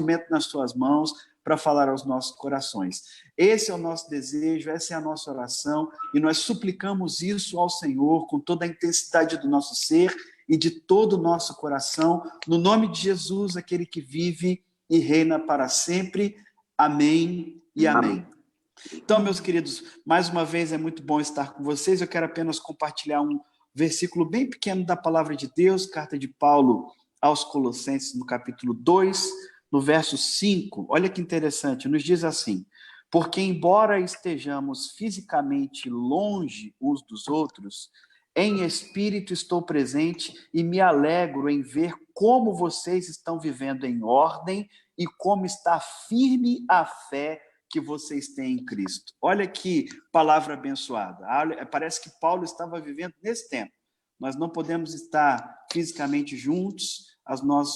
instrumento nas suas mãos para falar aos nossos corações. Esse é o nosso desejo, essa é a nossa oração, e nós suplicamos isso ao Senhor com toda a intensidade do nosso ser e de todo o nosso coração, no nome de Jesus, aquele que vive e reina para sempre. Amém e amém. Então, meus queridos, mais uma vez é muito bom estar com vocês. Eu quero apenas compartilhar um versículo bem pequeno da palavra de Deus, carta de Paulo aos Colossenses, no capítulo 2, no verso 5. Olha que interessante, nos diz assim: porque embora estejamos fisicamente longe uns dos outros, em espírito estou presente e me alegro em ver como vocês estão vivendo em ordem e como está firme a fé que vocês têm em Cristo. Olha que palavra abençoada. Parece que Paulo estava vivendo nesse tempo. Nós não podemos estar fisicamente juntos,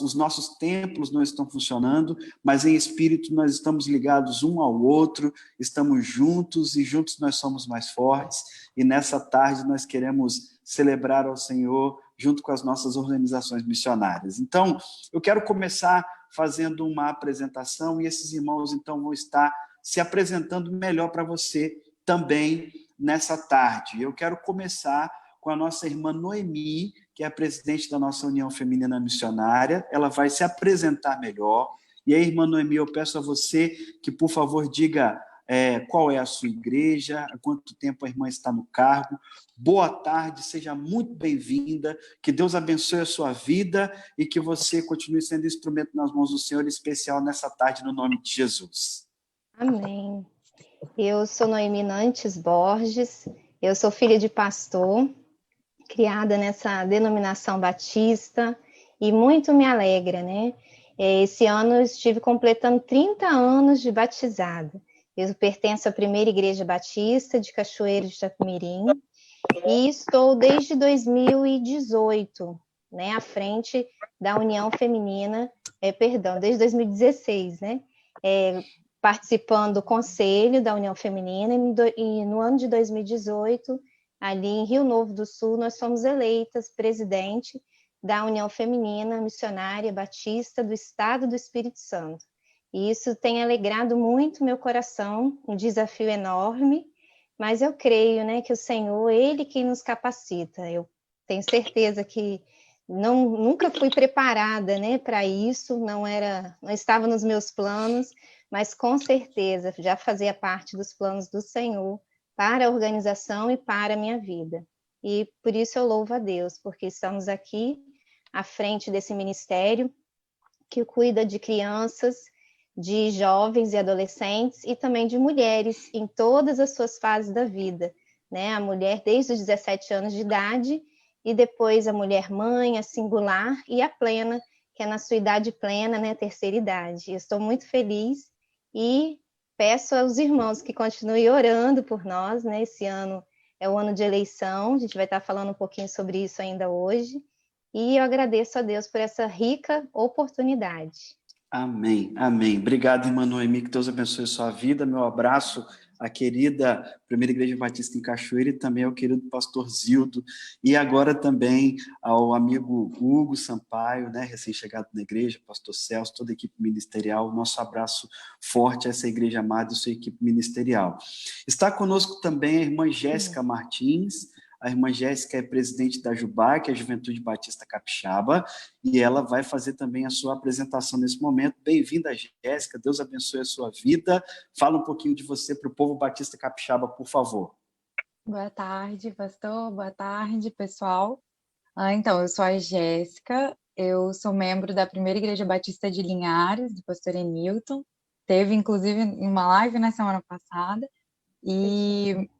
os nossos templos não estão funcionando, mas em espírito nós estamos ligados um ao outro, estamos juntos e juntos nós somos mais fortes. E nessa tarde nós queremos celebrar ao Senhor junto com as nossas organizações missionárias. Então, eu quero começar fazendo uma apresentação e esses irmãos então vão estar se apresentando melhor para você também nessa tarde. Eu quero começar com a nossa irmã Noemi, que é a presidente da nossa União Feminina Missionária. Ela vai se apresentar melhor. E aí, irmã Noemi, eu peço a você que, por favor, diga qual é a sua igreja, há quanto tempo a irmã está no cargo. Boa tarde, seja muito bem-vinda, que Deus abençoe a sua vida e que você continue sendo instrumento nas mãos do Senhor, em especial nessa tarde, no nome de Jesus. Amém. Eu sou Noemi Nantes Borges, eu sou filha de pastor, criada nessa denominação batista, e muito me alegra, né? Esse ano eu estive completando 30 anos de batizada. Eu pertenço à primeira igreja batista de Cachoeiro de Itapemirim, e estou desde 2018, né, à frente da União Feminina, desde 2016, né? Participando do Conselho da União Feminina, e no ano de 2018, ali em Rio Novo do Sul, nós fomos eleitas presidente da União Feminina Missionária Batista do Estado do Espírito Santo. E isso tem alegrado muito meu coração, um desafio enorme, mas eu creio, né, que o Senhor, Ele quem nos capacita. Eu tenho certeza que nunca fui preparada, né, para isso, não estava nos meus planos, mas com certeza já fazia parte dos planos do Senhor para a organização e para a minha vida. E por isso eu louvo a Deus, porque estamos aqui à frente desse ministério que cuida de crianças, de jovens e adolescentes e também de mulheres em todas as suas fases da vida, né? A mulher desde os 17 anos de idade e depois a mulher mãe, a singular e a plena, que é na sua idade plena, né? Terceira idade. Eu estou muito feliz e peço aos irmãos que continuem orando por nós, né? Esse ano é o ano de eleição, a gente vai estar falando um pouquinho sobre isso ainda hoje, e eu agradeço a Deus por essa rica oportunidade. Amém, amém. Obrigado, irmã Noemi, que Deus abençoe a sua vida. Meu abraço à querida Primeira Igreja Batista em Cachoeira e também ao querido pastor Zildo, e agora também ao amigo Hugo Sampaio, né, recém-chegado na igreja, pastor Celso, toda a equipe ministerial. Nosso abraço forte a essa igreja amada e sua equipe ministerial. Está conosco também a irmã Jéssica Martins. A irmã Jéssica é presidente da Jubá, que é a Juventude Batista Capixaba, e ela vai fazer também a sua apresentação nesse momento. Bem-vinda, Jéssica, Deus abençoe a sua vida. Fala um pouquinho de você para o povo Batista Capixaba, por favor. Boa tarde, pastor. Boa tarde, pessoal. Então, eu sou a Jéssica, eu sou membro da Primeira Igreja Batista de Linhares, do pastor Enilton. Teve, inclusive, uma live na semana passada, e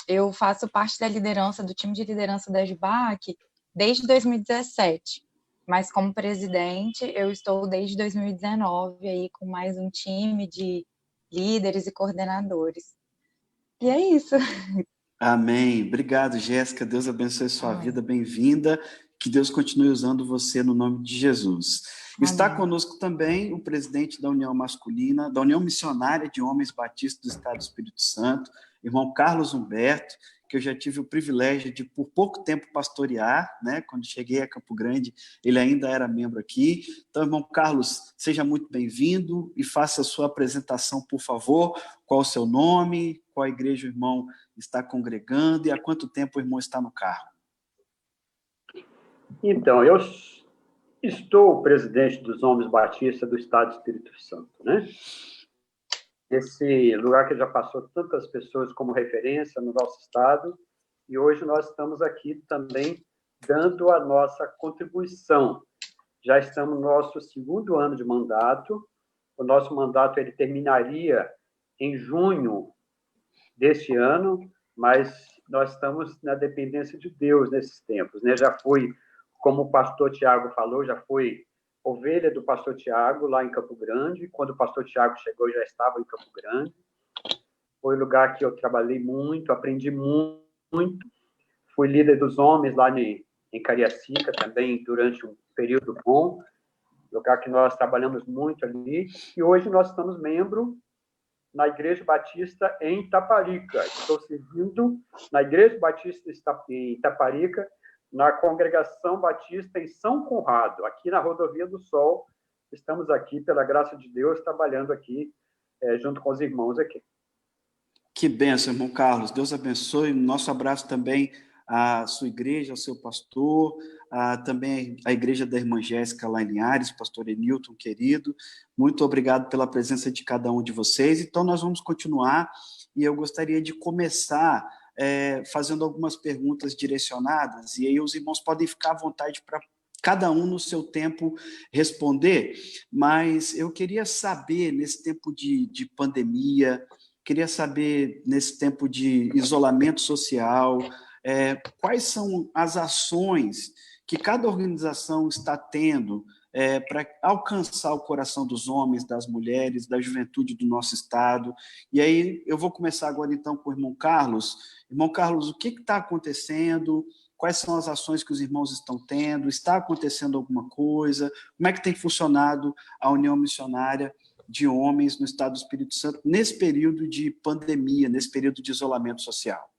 eu faço parte da liderança, do time de liderança da JUBAC desde 2017, mas como presidente eu estou desde 2019 aí com mais um time de líderes e coordenadores. E é isso. Amém. Obrigado, Jéssica. Deus abençoe a sua vida. Bem-vinda. Que Deus continue usando você no nome de Jesus. Amém. Está conosco também o presidente da União Masculina, da União Missionária de Homens Batistas do Estado do Espírito Santo, irmão Carlos Humberto, que eu já tive o privilégio de, por pouco tempo, pastorear, né? Quando cheguei a Campo Grande, ele ainda era membro aqui. Então, irmão Carlos, seja muito bem-vindo e faça a sua apresentação, por favor. Qual o seu nome, qual igreja o irmão está congregando e há quanto tempo o irmão está no cargo? Então, eu estou o presidente dos Homens Batistas do Estado do Espírito Santo, né? Esse lugar que já passou tantas pessoas como referência no nosso estado, e hoje nós estamos aqui também dando a nossa contribuição. Já estamos no nosso 2º ano de mandato. O nosso mandato ele terminaria em junho deste ano, mas nós estamos na dependência de Deus nesses tempos, né? Já fui, como o pastor Tiago falou, já fui ovelha do pastor Tiago lá em Campo Grande. Quando o pastor Tiago chegou, eu já estava em Campo Grande. Foi um lugar que eu trabalhei muito, aprendi muito. Fui líder dos homens lá em Cariacica também durante um período bom, lugar que nós trabalhamos muito ali. E hoje nós estamos membro na Igreja Batista em Itaparica. Estou servindo na Igreja Batista em Itaparica, na Congregação Batista em São Conrado, aqui na Rodovia do Sol. Estamos aqui, pela graça de Deus, trabalhando aqui junto com os irmãos aqui. Que bênção, irmão Carlos. Deus abençoe. Nosso abraço também à sua igreja, ao seu pastor, também à igreja da irmã Jéssica lá em Linhares, pastor Enilton, querido. Muito obrigado pela presença de cada um de vocês. Então, nós vamos continuar e eu gostaria de começar fazendo algumas perguntas direcionadas, e aí os irmãos podem ficar à vontade para cada um no seu tempo responder, mas eu queria saber, nesse tempo de pandemia, queria saber, nesse tempo de isolamento social, quais são as ações que cada organização está tendo para alcançar o coração dos homens, das mulheres, da juventude do nosso estado. E aí eu vou começar agora, então, com o irmão Carlos. Irmão Carlos, o que está acontecendo? Quais são as ações que os irmãos estão tendo? Está acontecendo alguma coisa? Como é que tem funcionado a União Missionária de Homens no Estado do Espírito Santo nesse período de pandemia, nesse período de isolamento social?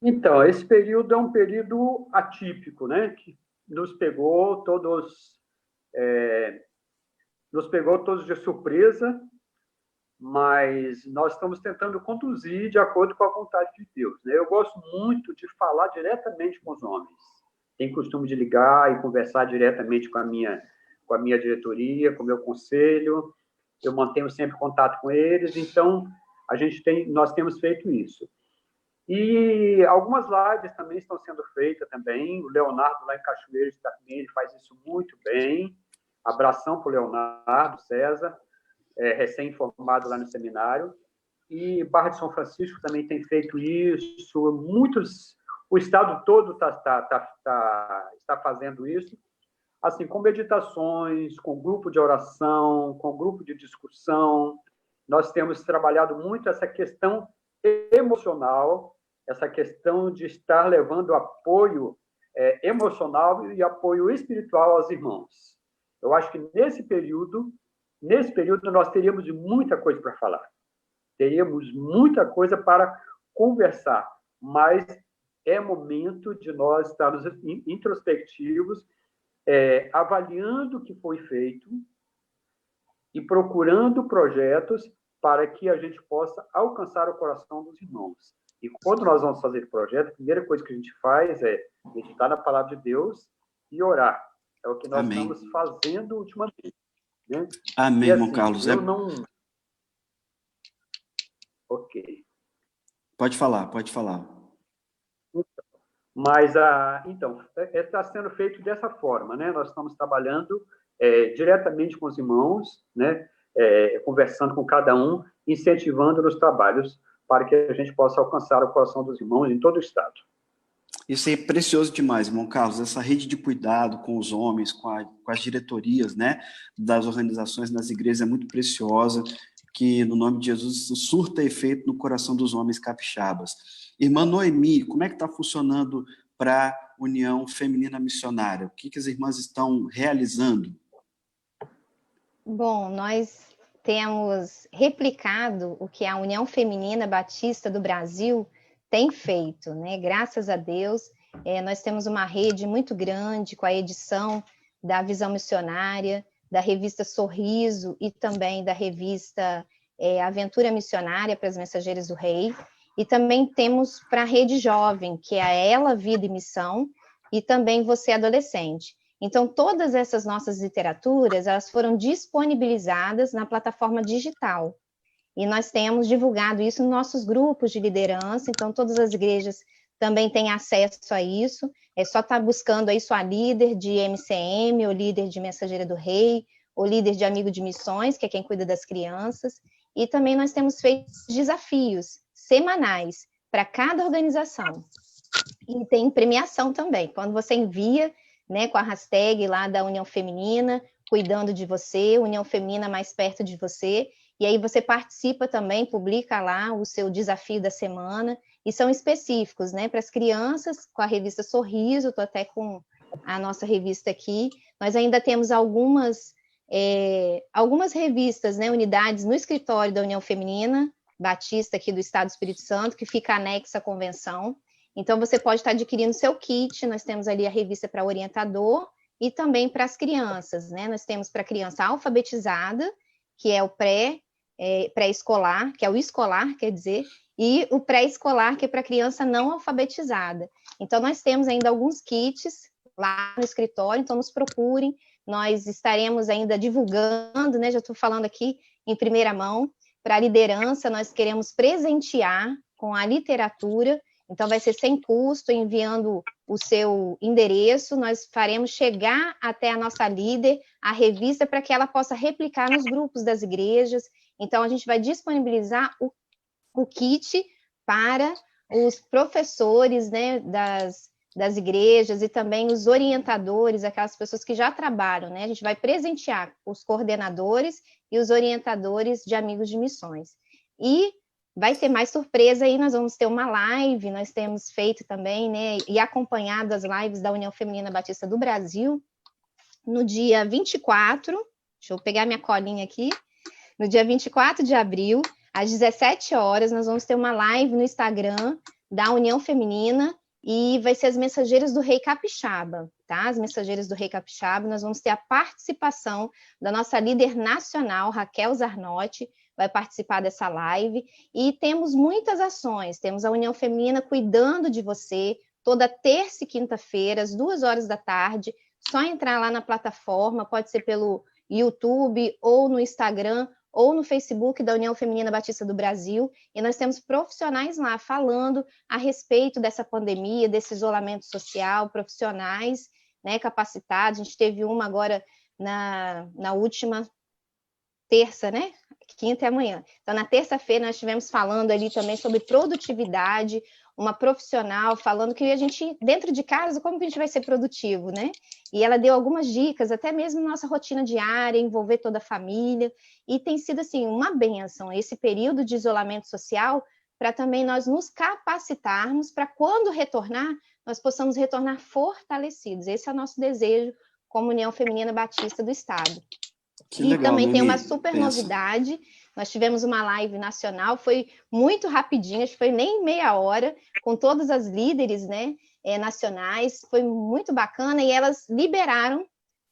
Então, esse período é um período atípico, né? Que nos pegou todos de surpresa, mas nós estamos tentando conduzir de acordo com a vontade de Deus, né? Eu gosto muito de falar diretamente com os homens. Tenho costume de ligar e conversar diretamente com a minha diretoria, com o meu conselho. Eu mantenho sempre contato com eles, então nós temos feito isso. E algumas lives também estão sendo feitas também. O Leonardo, lá em Cachoeiras, também, ele faz isso muito bem. Abração para o Leonardo César, recém-formado lá no seminário. E Barra de São Francisco também tem feito isso. O estado todo está fazendo isso. Assim, com meditações, com grupo de oração, com grupo de discussão. Nós temos trabalhado muito essa questão emocional, essa questão de estar levando apoio emocional e apoio espiritual aos irmãos. Eu acho que nesse período nós teríamos muita coisa para falar. Teríamos muita coisa para conversar, mas é momento de nós estarmos introspectivos, avaliando o que foi feito e procurando projetos para que a gente possa alcançar o coração dos irmãos. E quando nós vamos fazer projeto, a primeira coisa que a gente faz é meditar na palavra de Deus e orar. É o que nós estamos fazendo ultimamente. Né? Amém, e, assim, irmão Carlos. Ok. Pode falar. Mas, então, está sendo feito dessa forma, né? Nós estamos trabalhando diretamente com os irmãos, né? Conversando com cada um, incentivando os trabalhos para que a gente possa alcançar o coração dos irmãos em todo o estado. Isso é precioso demais, irmão Carlos, essa rede de cuidado com os homens, com as diretorias, né, das organizações nas igrejas é muito preciosa, que no nome de Jesus surta efeito no coração dos homens capixabas. Irmã Noemi, como é que está funcionando para a União Feminina Missionária? O que as irmãs estão realizando? Bom, nós temos replicado o que a União Feminina Batista do Brasil tem feito, né? Graças a Deus, nós temos uma rede muito grande com a edição da Visão Missionária, da revista Sorriso e também da revista Aventura Missionária para as Mensageiras do Rei. E também temos para a Rede Jovem, que é a Ela, Vida e Missão, e também Você Adolescente. Então, todas essas nossas literaturas, elas foram disponibilizadas na plataforma digital. E nós temos divulgado isso nos nossos grupos de liderança, então todas as igrejas também têm acesso a isso. É só estar buscando aí sua líder de MCM, ou líder de Mensageira do Rei, ou líder de Amigo de Missões, que é quem cuida das crianças. E também nós temos feito desafios semanais para cada organização. E tem premiação também. Quando você envia, né, com a hashtag lá da União Feminina, cuidando de você, União Feminina mais perto de você, e aí você participa também, publica lá o seu desafio da semana, e são específicos, né, para as crianças, com a revista Sorriso, estou até com a nossa revista aqui. Nós ainda temos algumas revistas, né, unidades no escritório da União Feminina Batista aqui do Estado do Espírito Santo, que fica anexa à convenção. Então, você pode estar adquirindo seu kit, nós temos ali a revista para orientador e também para as crianças, né? Nós temos para a criança alfabetizada, que é o pré-escolar, que é o escolar, quer dizer, e o pré-escolar, que é para a criança não alfabetizada. Então, nós temos ainda alguns kits lá no escritório, então nos procurem, nós estaremos ainda divulgando, né? Já estou falando aqui em primeira mão. Para a liderança, nós queremos presentear com a literatura, então vai ser sem custo, enviando o seu endereço, nós faremos chegar até a nossa líder a revista para que ela possa replicar nos grupos das igrejas. Então, a gente vai disponibilizar o kit para os professores, né, das igrejas e também os orientadores, aquelas pessoas que já trabalham, né? A gente vai presentear os coordenadores e os orientadores de Amigos de Missões. E vai ter mais surpresa aí, nós vamos ter uma live, nós temos feito também, né, e acompanhado as lives da União Feminina Batista do Brasil, no dia 24, deixa eu pegar minha colinha aqui, no dia 24 de abril, às 17 horas, nós vamos ter uma live no Instagram da União Feminina, e vai ser as Mensageiras do Rei Capixaba, tá? As Mensageiras do Rei Capixaba, nós vamos ter a participação da nossa líder nacional, Raquel Zarnotti, vai participar dessa live, e temos muitas ações, temos a União Feminina cuidando de você, toda terça e quinta-feira, às 2 horas da tarde, só entrar lá na plataforma, pode ser pelo YouTube, ou no Instagram, ou no Facebook da União Feminina Batista do Brasil, e nós temos profissionais lá falando a respeito dessa pandemia, desse isolamento social, profissionais, né, capacitados. A gente teve uma agora na última terça, né? Quinta e amanhã. Então, na terça-feira, nós estivemos falando ali também sobre produtividade, uma profissional falando que a gente, dentro de casa, como que a gente vai ser produtivo, né? E ela deu algumas dicas, até mesmo na nossa rotina diária, envolver toda a família, e tem sido, assim, uma bênção esse período de isolamento social, para também nós nos capacitarmos para, quando retornar, nós possamos retornar fortalecidos. Esse é o nosso desejo como União Feminina Batista do Estado. Que legal, também Mimi, tem uma super novidade, nós tivemos uma live nacional, foi muito rapidinho, acho que foi nem meia hora, com todas as líderes, né, nacionais, foi muito bacana, e elas liberaram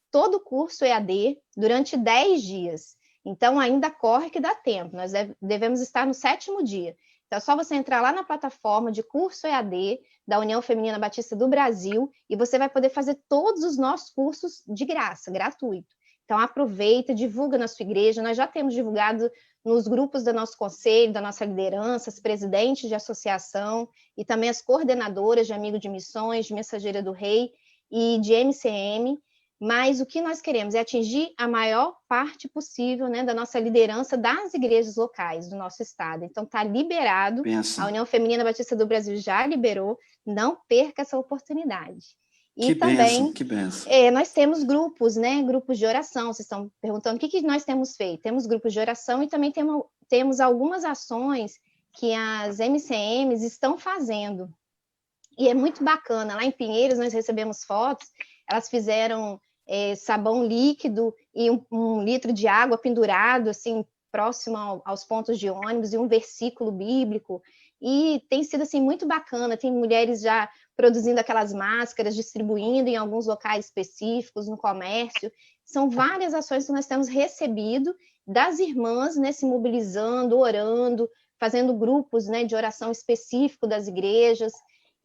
todo o curso EAD durante 10 dias, então ainda corre que dá tempo, nós devemos estar no 7º dia, então é só você entrar lá na plataforma de curso EAD da União Feminina Batista do Brasil, e você vai poder fazer todos os nossos cursos de graça, gratuito. Então, aproveita, divulga na sua igreja. Nós já temos divulgado nos grupos do nosso conselho, da nossa liderança, as presidentes de associação e também as coordenadoras de Amigo de Missões, de Mensageira do Rei e de MCM. Mas o que nós queremos é atingir a maior parte possível, né, da nossa liderança das igrejas locais do nosso estado. Então, está liberado. Pensa. A União Feminina Batista do Brasil já liberou. Não perca essa oportunidade. E também, que benção. Nós temos grupos, né? Grupos de oração. Vocês estão perguntando o que nós temos feito. Temos grupos de oração e também temos algumas ações que as MCMs estão fazendo. E é muito bacana. Lá em Pinheiros, nós recebemos fotos. Elas fizeram sabão líquido e um litro de água pendurado, assim, próximo aos pontos de ônibus, e um versículo bíblico, e tem sido assim muito bacana. Tem mulheres já produzindo aquelas máscaras, distribuindo em alguns locais específicos, no comércio. São várias ações que nós temos recebido das irmãs, né, se mobilizando, orando, fazendo grupos, né, de oração específico das igrejas,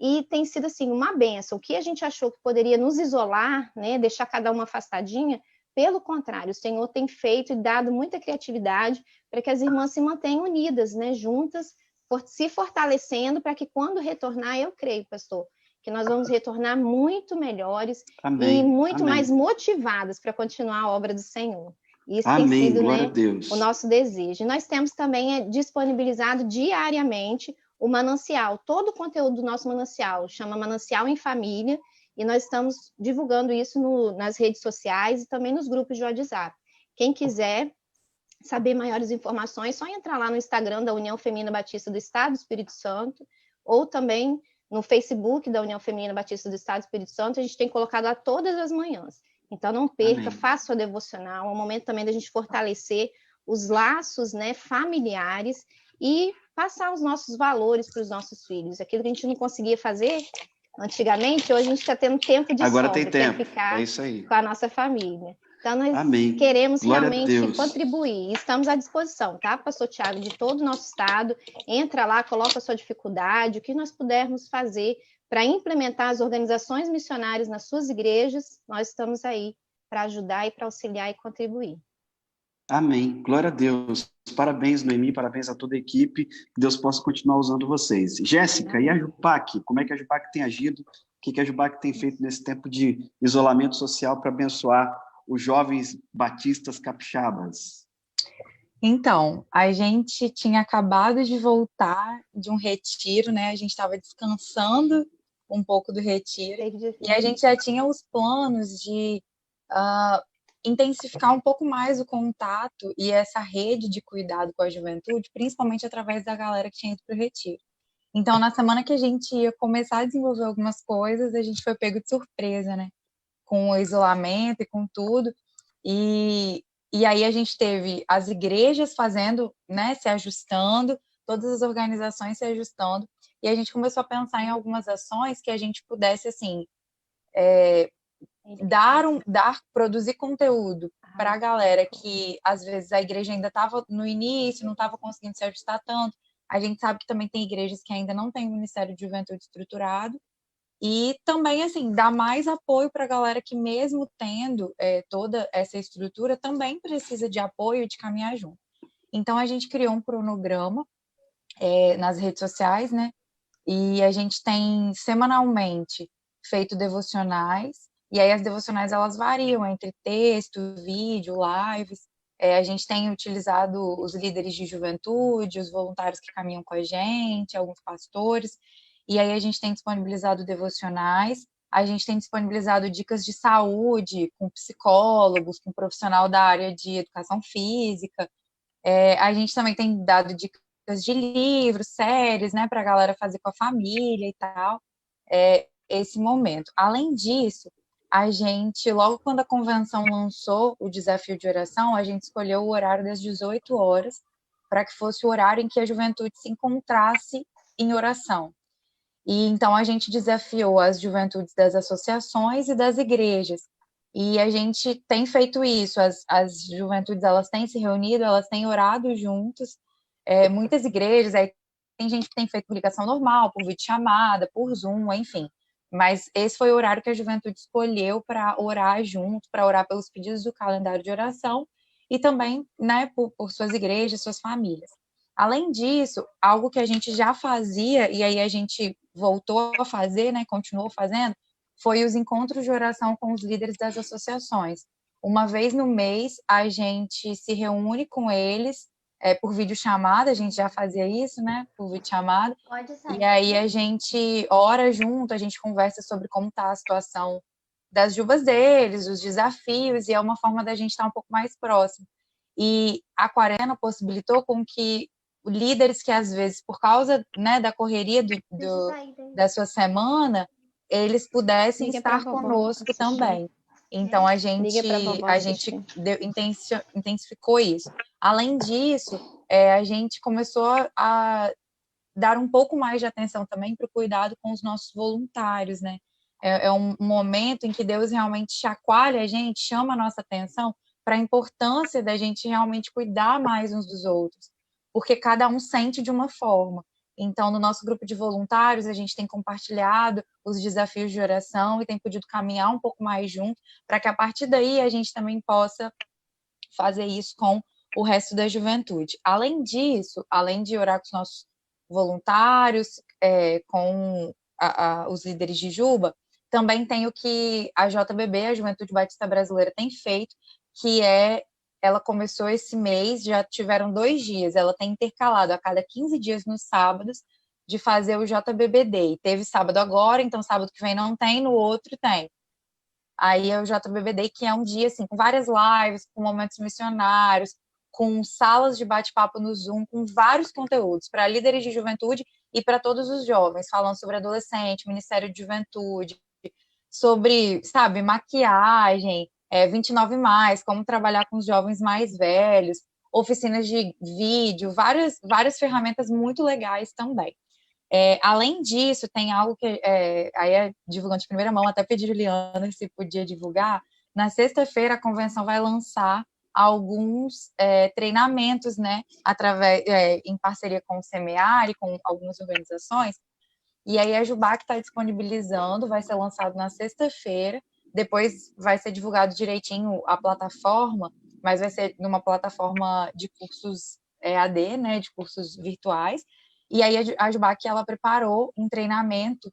e tem sido assim uma bênção. O que a gente achou que poderia nos isolar, né, deixar cada uma afastadinha, pelo contrário, o Senhor tem feito e dado muita criatividade para que as irmãs se mantenham unidas, né, juntas, se fortalecendo, para que quando retornar, eu creio, pastor, que nós vamos retornar muito melhores Amém. e muito Amém. mais motivadas para continuar a obra do Senhor. Isso Amém. tem sido, Glória né, a Deus. o nosso desejo. Nós temos também disponibilizado diariamente o manancial, todo o conteúdo do nosso manancial, chama Manancial em Família, e nós estamos divulgando isso nas redes sociais e também nos grupos de WhatsApp. Quem quiser saber maiores informações, é só entrar lá no Instagram da União Feminina Batista do Estado do Espírito Santo, ou também no Facebook da União Feminina Batista do Estado do Espírito Santo. A gente tem colocado lá todas as manhãs. Então, não perca, faça o devocional. É um momento também da gente fortalecer os laços, né, familiares, e passar os nossos valores para os nossos filhos. Aquilo que a gente não conseguia fazer antigamente, hoje a gente está tendo tempo de Agora sobra, tem tempo. que é ficar Isso aí. com a nossa família. Então, nós Amém. queremos Glória realmente contribuir. Estamos à disposição, tá, pastor Tiago, de todo o nosso estado. Entra lá, coloca a sua dificuldade, o que nós pudermos fazer para implementar as organizações missionárias nas suas igrejas, nós estamos aí para ajudar e para auxiliar e contribuir. Amém. Glória a Deus. Parabéns, Noemi, parabéns a toda a equipe. Que Deus possa continuar usando vocês. Jéssica, e a Jupac? Como é que a Jupac tem agido? O que a Jupac tem feito nesse tempo de isolamento social para abençoar os jovens batistas capixabas? Então, a gente tinha acabado de voltar de um retiro, né? A gente estava descansando um pouco do retiro, e a gente já tinha os planos de intensificar um pouco mais o contato e essa rede de cuidado com a juventude, principalmente através da galera que tinha ido para o retiro. Então, na semana que a gente ia começar a desenvolver algumas coisas, a gente foi pego de surpresa, né? Com o isolamento e com tudo. E aí a gente teve as igrejas fazendo, né, se ajustando, todas as organizações se ajustando, e a gente começou a pensar em algumas ações que a gente pudesse, assim, produzir conteúdo para a galera que, às vezes, a igreja ainda estava no início, não estava conseguindo se ajustar tanto. A gente sabe que também tem igrejas que ainda não têm o Ministério de Juventude estruturado, e também, assim, dar mais apoio para a galera que, mesmo tendo toda essa estrutura, também precisa de apoio e de caminhar junto. Então, a gente criou um cronograma nas redes sociais, né? E a gente tem, semanalmente, feito devocionais, e aí as devocionais, elas variam entre texto, vídeo, lives. A gente tem utilizado os líderes de juventude, os voluntários que caminham com a gente, alguns pastores. E aí a gente tem disponibilizado devocionais, a gente tem disponibilizado dicas de saúde com psicólogos, com profissional da área de educação física. A gente também tem dado dicas de livros, séries, né, para a galera fazer com a família e tal, esse momento. Além disso, a gente, logo quando a convenção lançou o desafio de oração, a gente escolheu o horário das 18 horas, para que fosse o horário em que a juventude se encontrasse em oração. E então a gente desafiou as juventudes das associações e das igrejas. E a gente tem feito isso, as juventudes, elas têm se reunido, elas têm orado juntos. Muitas igrejas, tem gente que tem feito por ligação normal, por videochamada, por Zoom, enfim. Mas esse foi o horário que a juventude escolheu para orar junto, para orar pelos pedidos do calendário de oração e também, né, por suas igrejas, suas famílias. Além disso, algo que a gente já fazia, e aí a gente voltou a fazer, né, continuou fazendo, foi os encontros de oração com os líderes das associações. Uma vez no mês, a gente se reúne com eles, por videochamada, a gente já fazia isso, né, por videochamada, e aí a gente ora junto, a gente conversa sobre como está a situação das jubas deles, os desafios, e é uma forma da gente estar um pouco mais próximo. E a quarentena possibilitou com que líderes que, às vezes, por causa, né, da correria da sua semana, eles pudessem estar conosco também. Então, Liga para a vovó a gente assistir. intensificou isso. Além disso, a gente começou a dar um pouco mais de atenção também para o cuidado com os nossos voluntários, né? É um momento em que Deus realmente chacoalha a gente, chama a nossa atenção para a importância da gente realmente cuidar mais uns dos outros, porque cada um sente de uma forma. Então, no nosso grupo de voluntários, a gente tem compartilhado os desafios de oração e tem podido caminhar um pouco mais junto, para que a partir daí a gente também possa fazer isso com o resto da juventude. Além disso, além de orar com os nossos voluntários, com os líderes de Juba, também tem o que a JBB, a Juventude Batista Brasileira, tem feito, que ela começou esse mês, já tiveram 2 dias, ela tem intercalado a cada 15 dias nos sábados, de fazer o JBB Day. Teve sábado agora, então sábado que vem não tem, no outro tem. Aí é o JBB Day, que é um dia assim, com várias lives, com momentos missionários, com salas de bate-papo no Zoom, com vários conteúdos para líderes de juventude e para todos os jovens, falando sobre adolescente, Ministério de Juventude, sobre, sabe, maquiagem, 29+, como trabalhar com os jovens mais velhos, oficinas de vídeo, várias ferramentas muito legais também. Além disso, tem algo que aí é divulgando de primeira mão, até pedi a Juliana se podia divulgar. Na sexta-feira, a convenção vai lançar alguns treinamentos, né, em parceria com o Semear e com algumas organizações. E aí a Jubac está disponibilizando, vai ser lançado na sexta-feira, depois vai ser divulgado direitinho a plataforma, mas vai ser numa plataforma de cursos EAD, né, de cursos virtuais. E aí a Jubac, ela preparou um treinamento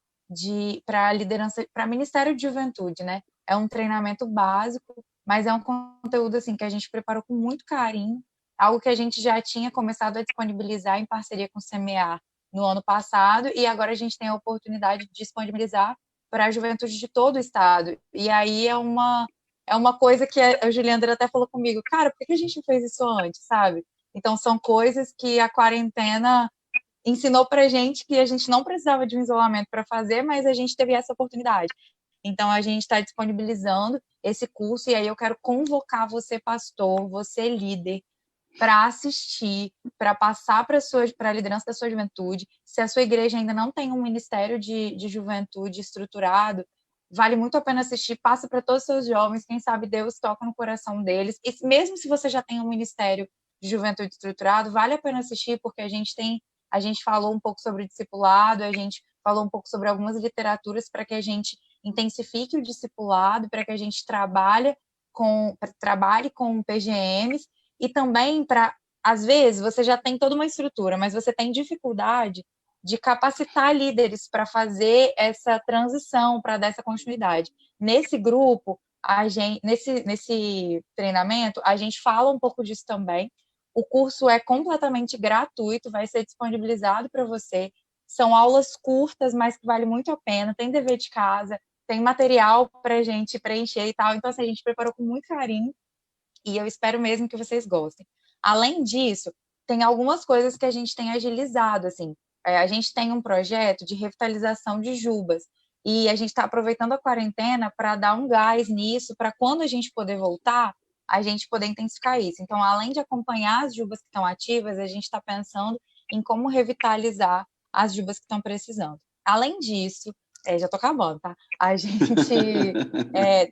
para liderança, para Ministério de Juventude, né? É um treinamento básico, mas é um conteúdo assim que a gente preparou com muito carinho, algo que a gente já tinha começado a disponibilizar em parceria com o Semear no ano passado, e agora a gente tem a oportunidade de disponibilizar para a juventude de todo o estado. E aí é uma coisa que a Juliandra até falou comigo, cara, por que a gente não fez isso antes, sabe? Então são coisas que a quarentena ensinou para gente que a gente não precisava de um isolamento para fazer, mas a gente teve essa oportunidade. Então, a gente está disponibilizando esse curso, e aí eu quero convocar você, pastor, você líder, para assistir, para passar para a liderança da sua juventude. Se a sua igreja ainda não tem um ministério de juventude estruturado, vale muito a pena assistir, passa para todos os seus jovens, quem sabe Deus toca no coração deles. E mesmo se você já tem um ministério de juventude estruturado, vale a pena assistir, porque a gente falou um pouco sobre discipulado, a gente falou um pouco sobre algumas literaturas para que a gente intensifique o discipulado, para que a gente trabalhe com PGMs, e também para, às vezes, você já tem toda uma estrutura, mas você tem dificuldade de capacitar líderes para fazer essa transição, para dar essa continuidade. Nesse grupo, nesse treinamento, a gente fala um pouco disso também. O curso é completamente gratuito, vai ser disponibilizado para você. São aulas curtas, mas que vale muito a pena. Tem dever de casa, tem material para a gente preencher e tal. Então, assim, a gente preparou com muito carinho e eu espero mesmo que vocês gostem. Além disso, tem algumas coisas que a gente tem agilizado, assim. A gente tem um projeto de revitalização de Jubas e a gente está aproveitando a quarentena para dar um gás nisso, para quando a gente poder voltar, a gente poder intensificar isso. Então, além de acompanhar as Jubas que estão ativas, a gente está pensando em como revitalizar as Jubas que estão precisando. Além disso, já estou acabando, tá? A gente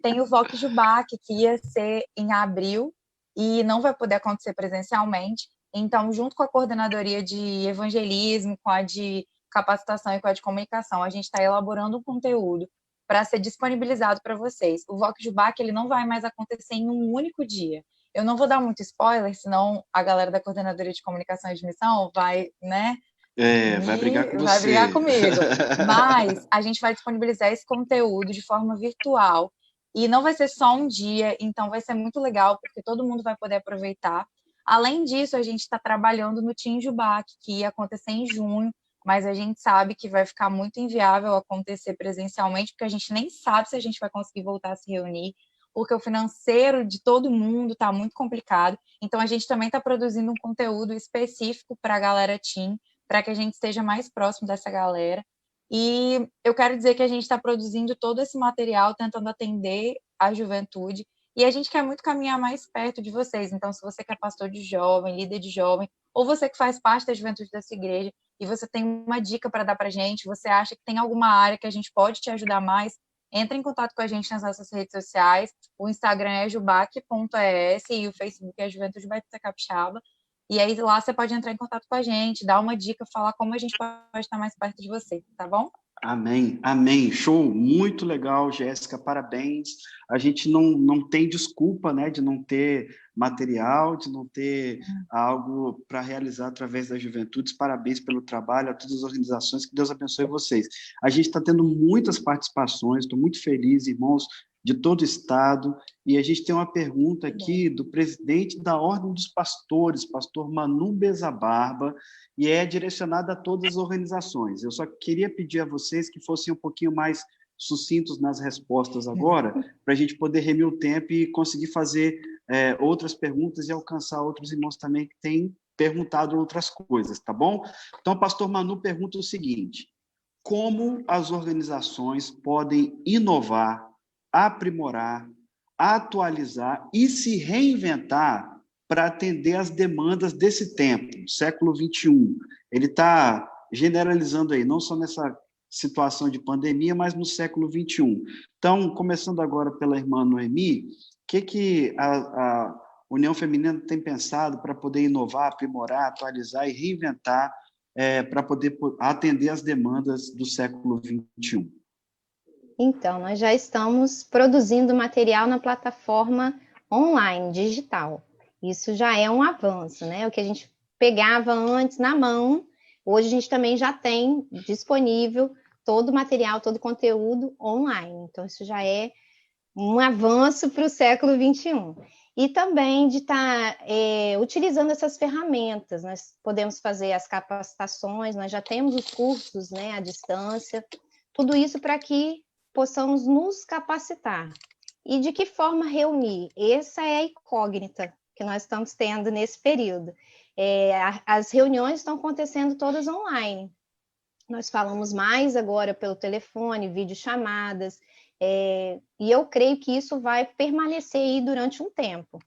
tem o VOC Jubac, que ia ser em abril e não vai poder acontecer presencialmente. Então, junto com a coordenadoria de evangelismo, com a de capacitação e com a de comunicação, a gente está elaborando um conteúdo para ser disponibilizado para vocês. O VOC Jubac, ele não vai mais acontecer em um único dia. Eu não vou dar muito spoiler, senão a galera da coordenadoria de comunicação e de missão vai, né? Vai brigar com você. Vai brigar comigo. Mas a gente vai disponibilizar esse conteúdo de forma virtual e não vai ser só um dia, então vai ser muito legal, porque todo mundo vai poder aproveitar. Além disso, a gente está trabalhando no Team Jubac, que ia acontecer em junho, mas a gente sabe que vai ficar muito inviável acontecer presencialmente, porque a gente nem sabe se a gente vai conseguir voltar a se reunir, porque o financeiro de todo mundo está muito complicado. Então, a gente também está produzindo um conteúdo específico para a galera Team, para que a gente esteja mais próximo dessa galera. E eu quero dizer que a gente está produzindo todo esse material, tentando atender a juventude, e a gente quer muito caminhar mais perto de vocês. Então, se você que é pastor de jovem, líder de jovem, ou você que faz parte da juventude dessa igreja, e você tem uma dica para dar para a gente, você acha que tem alguma área que a gente pode te ajudar mais, entre em contato com a gente nas nossas redes sociais. O Instagram é jubac.es e o Facebook é Juventude Batista Capixaba. E aí lá você pode entrar em contato com a gente, dar uma dica, falar como a gente pode estar mais perto de você, tá bom? Amém, amém. Show, muito legal, Jéssica, parabéns. A gente não tem desculpa, né, de não ter material, de não ter algo para realizar através das juventudes. Parabéns pelo trabalho, a todas as organizações, que Deus abençoe vocês. A gente está tendo muitas participações, estou muito feliz, irmãos, de todo o estado, e a gente tem uma pergunta aqui do presidente da Ordem dos Pastores, pastor Manu Bezabarba, e é direcionada a todas as organizações. Eu só queria pedir a vocês que fossem um pouquinho mais sucintos nas respostas agora, para a gente poder remir o tempo e conseguir fazer outras perguntas e alcançar outros irmãos também que têm perguntado outras coisas, tá bom? Então, o pastor Manu pergunta o seguinte: como as organizações podem inovar, aprimorar, atualizar e se reinventar para atender às demandas desse tempo, século XXI. Ele está generalizando aí, não só nessa situação de pandemia, mas no século XXI. Então, começando agora pela irmã Noemi, o que a União Feminina tem pensado para poder inovar, aprimorar, atualizar e reinventar para poder atender às demandas do século XXI? Então, nós já estamos produzindo material na plataforma online, digital. Isso já é um avanço, né? O que a gente pegava antes na mão, hoje a gente também já tem disponível todo o material, todo o conteúdo online. Então, isso já é um avanço para o século XXI. E também de estar utilizando essas ferramentas. Nós podemos fazer as capacitações, nós já temos os cursos, né, à distância, tudo isso para que possamos nos capacitar. E de que forma reunir? Essa é a incógnita que nós estamos tendo nesse período. As reuniões estão acontecendo todas online. Nós falamos mais agora pelo telefone, videochamadas, e eu creio que isso vai permanecer aí durante um tempo,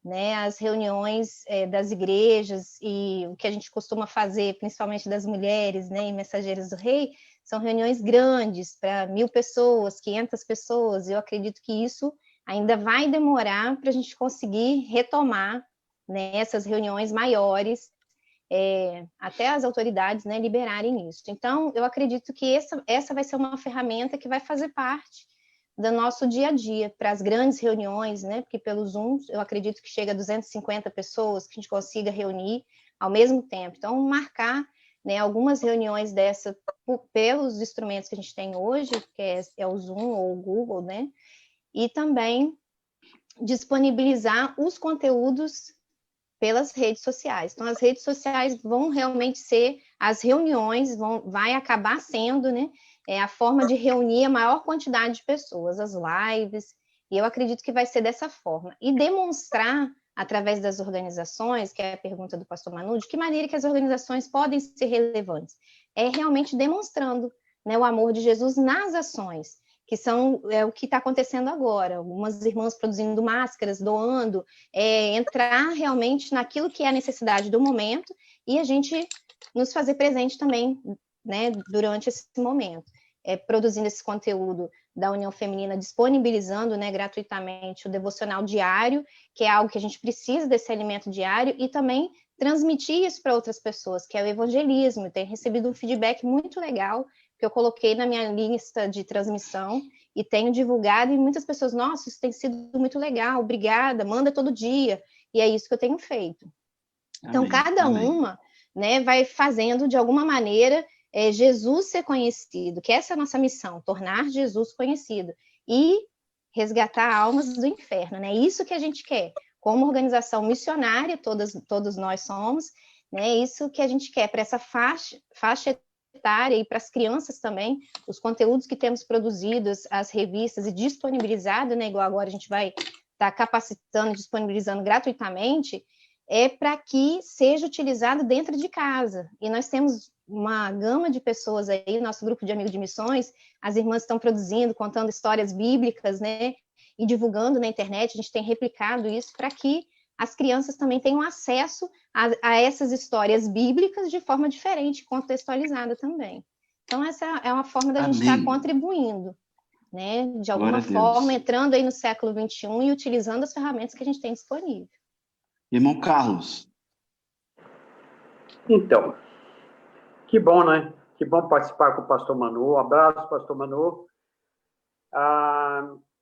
né? As reuniões das igrejas e o que a gente costuma fazer, principalmente das mulheres, né, em Mensageiros do Rei, são reuniões grandes, para 1.000 pessoas, 500 pessoas. Eu acredito que isso ainda vai demorar para a gente conseguir retomar, né, essas reuniões maiores, até as autoridades, né, liberarem isso. Então, eu acredito que essa vai ser uma ferramenta que vai fazer parte do nosso dia a dia, para as grandes reuniões, né, porque pelo Zoom, eu acredito que chega a 250 pessoas, que a gente consiga reunir ao mesmo tempo. Então, marcar, né, algumas reuniões dessa pelos instrumentos que a gente tem hoje, que é o Zoom ou o Google, né, e também disponibilizar os conteúdos pelas redes sociais. Então, as redes sociais vão realmente ser as reuniões, vai acabar sendo, né, a forma de reunir a maior quantidade de pessoas, as lives, e eu acredito que vai ser dessa forma. E demonstrar, através das organizações, que é a pergunta do pastor Manu, de que maneira que as organizações podem ser relevantes? É realmente demonstrando, né, o amor de Jesus nas ações, que são o que está acontecendo agora. Algumas irmãs produzindo máscaras, doando, entrar realmente naquilo que é a necessidade do momento e a gente nos fazer presente também, né, durante esse momento. Produzindo esse conteúdo da União Feminina, disponibilizando, né, gratuitamente o devocional diário, que é algo que a gente precisa desse alimento diário, e também transmitir isso para outras pessoas, que é o evangelismo. Eu tenho recebido um feedback muito legal, que eu coloquei na minha lista de transmissão e tenho divulgado, e muitas pessoas, nossa, isso tem sido muito legal, obrigada, manda todo dia, e é isso que eu tenho feito. Então, cada uma, né, vai fazendo de alguma maneira Jesus ser conhecido, que essa é a nossa missão, tornar Jesus conhecido e resgatar almas do inferno, né? Isso que a gente quer, como organização missionária, todos nós somos, né? Isso que a gente quer para essa faixa etária e para as crianças também, os conteúdos que temos produzidos, as revistas e disponibilizado, né? Igual agora a gente vai estar capacitando, disponibilizando gratuitamente, para que seja utilizado dentro de casa. E nós temos uma gama de pessoas aí, nosso grupo de amigos de missões, as irmãs estão produzindo, contando histórias bíblicas, né, e divulgando na internet, a gente tem replicado isso para que as crianças também tenham acesso a essas histórias bíblicas de forma diferente, contextualizada também. Então, essa é uma forma da gente estar contribuindo, né, de alguma forma, entrando aí no século XXI e utilizando as ferramentas que a gente tem disponível. Irmão Carlos. Então, que bom, né? Que bom participar com o pastor Manu. Um abraço, pastor Manu.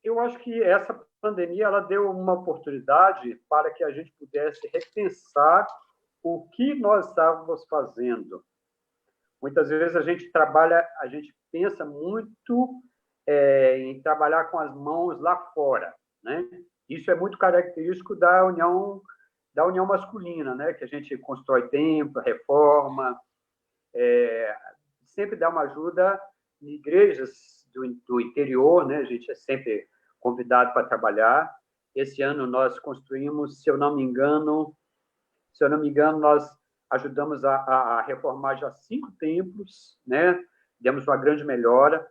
Eu acho que essa pandemia ela deu uma oportunidade para que a gente pudesse repensar o que nós estávamos fazendo. Muitas vezes a gente pensa muito em trabalhar com as mãos lá fora, né? Isso é muito característico da união masculina, né? Que a gente constrói templo, reforma, sempre dá uma ajuda em igrejas do interior, né? A gente é sempre convidado para trabalhar. Esse ano nós construímos, se eu não me engano, nós ajudamos a reformar já 5 templos, né? Demos uma grande melhora.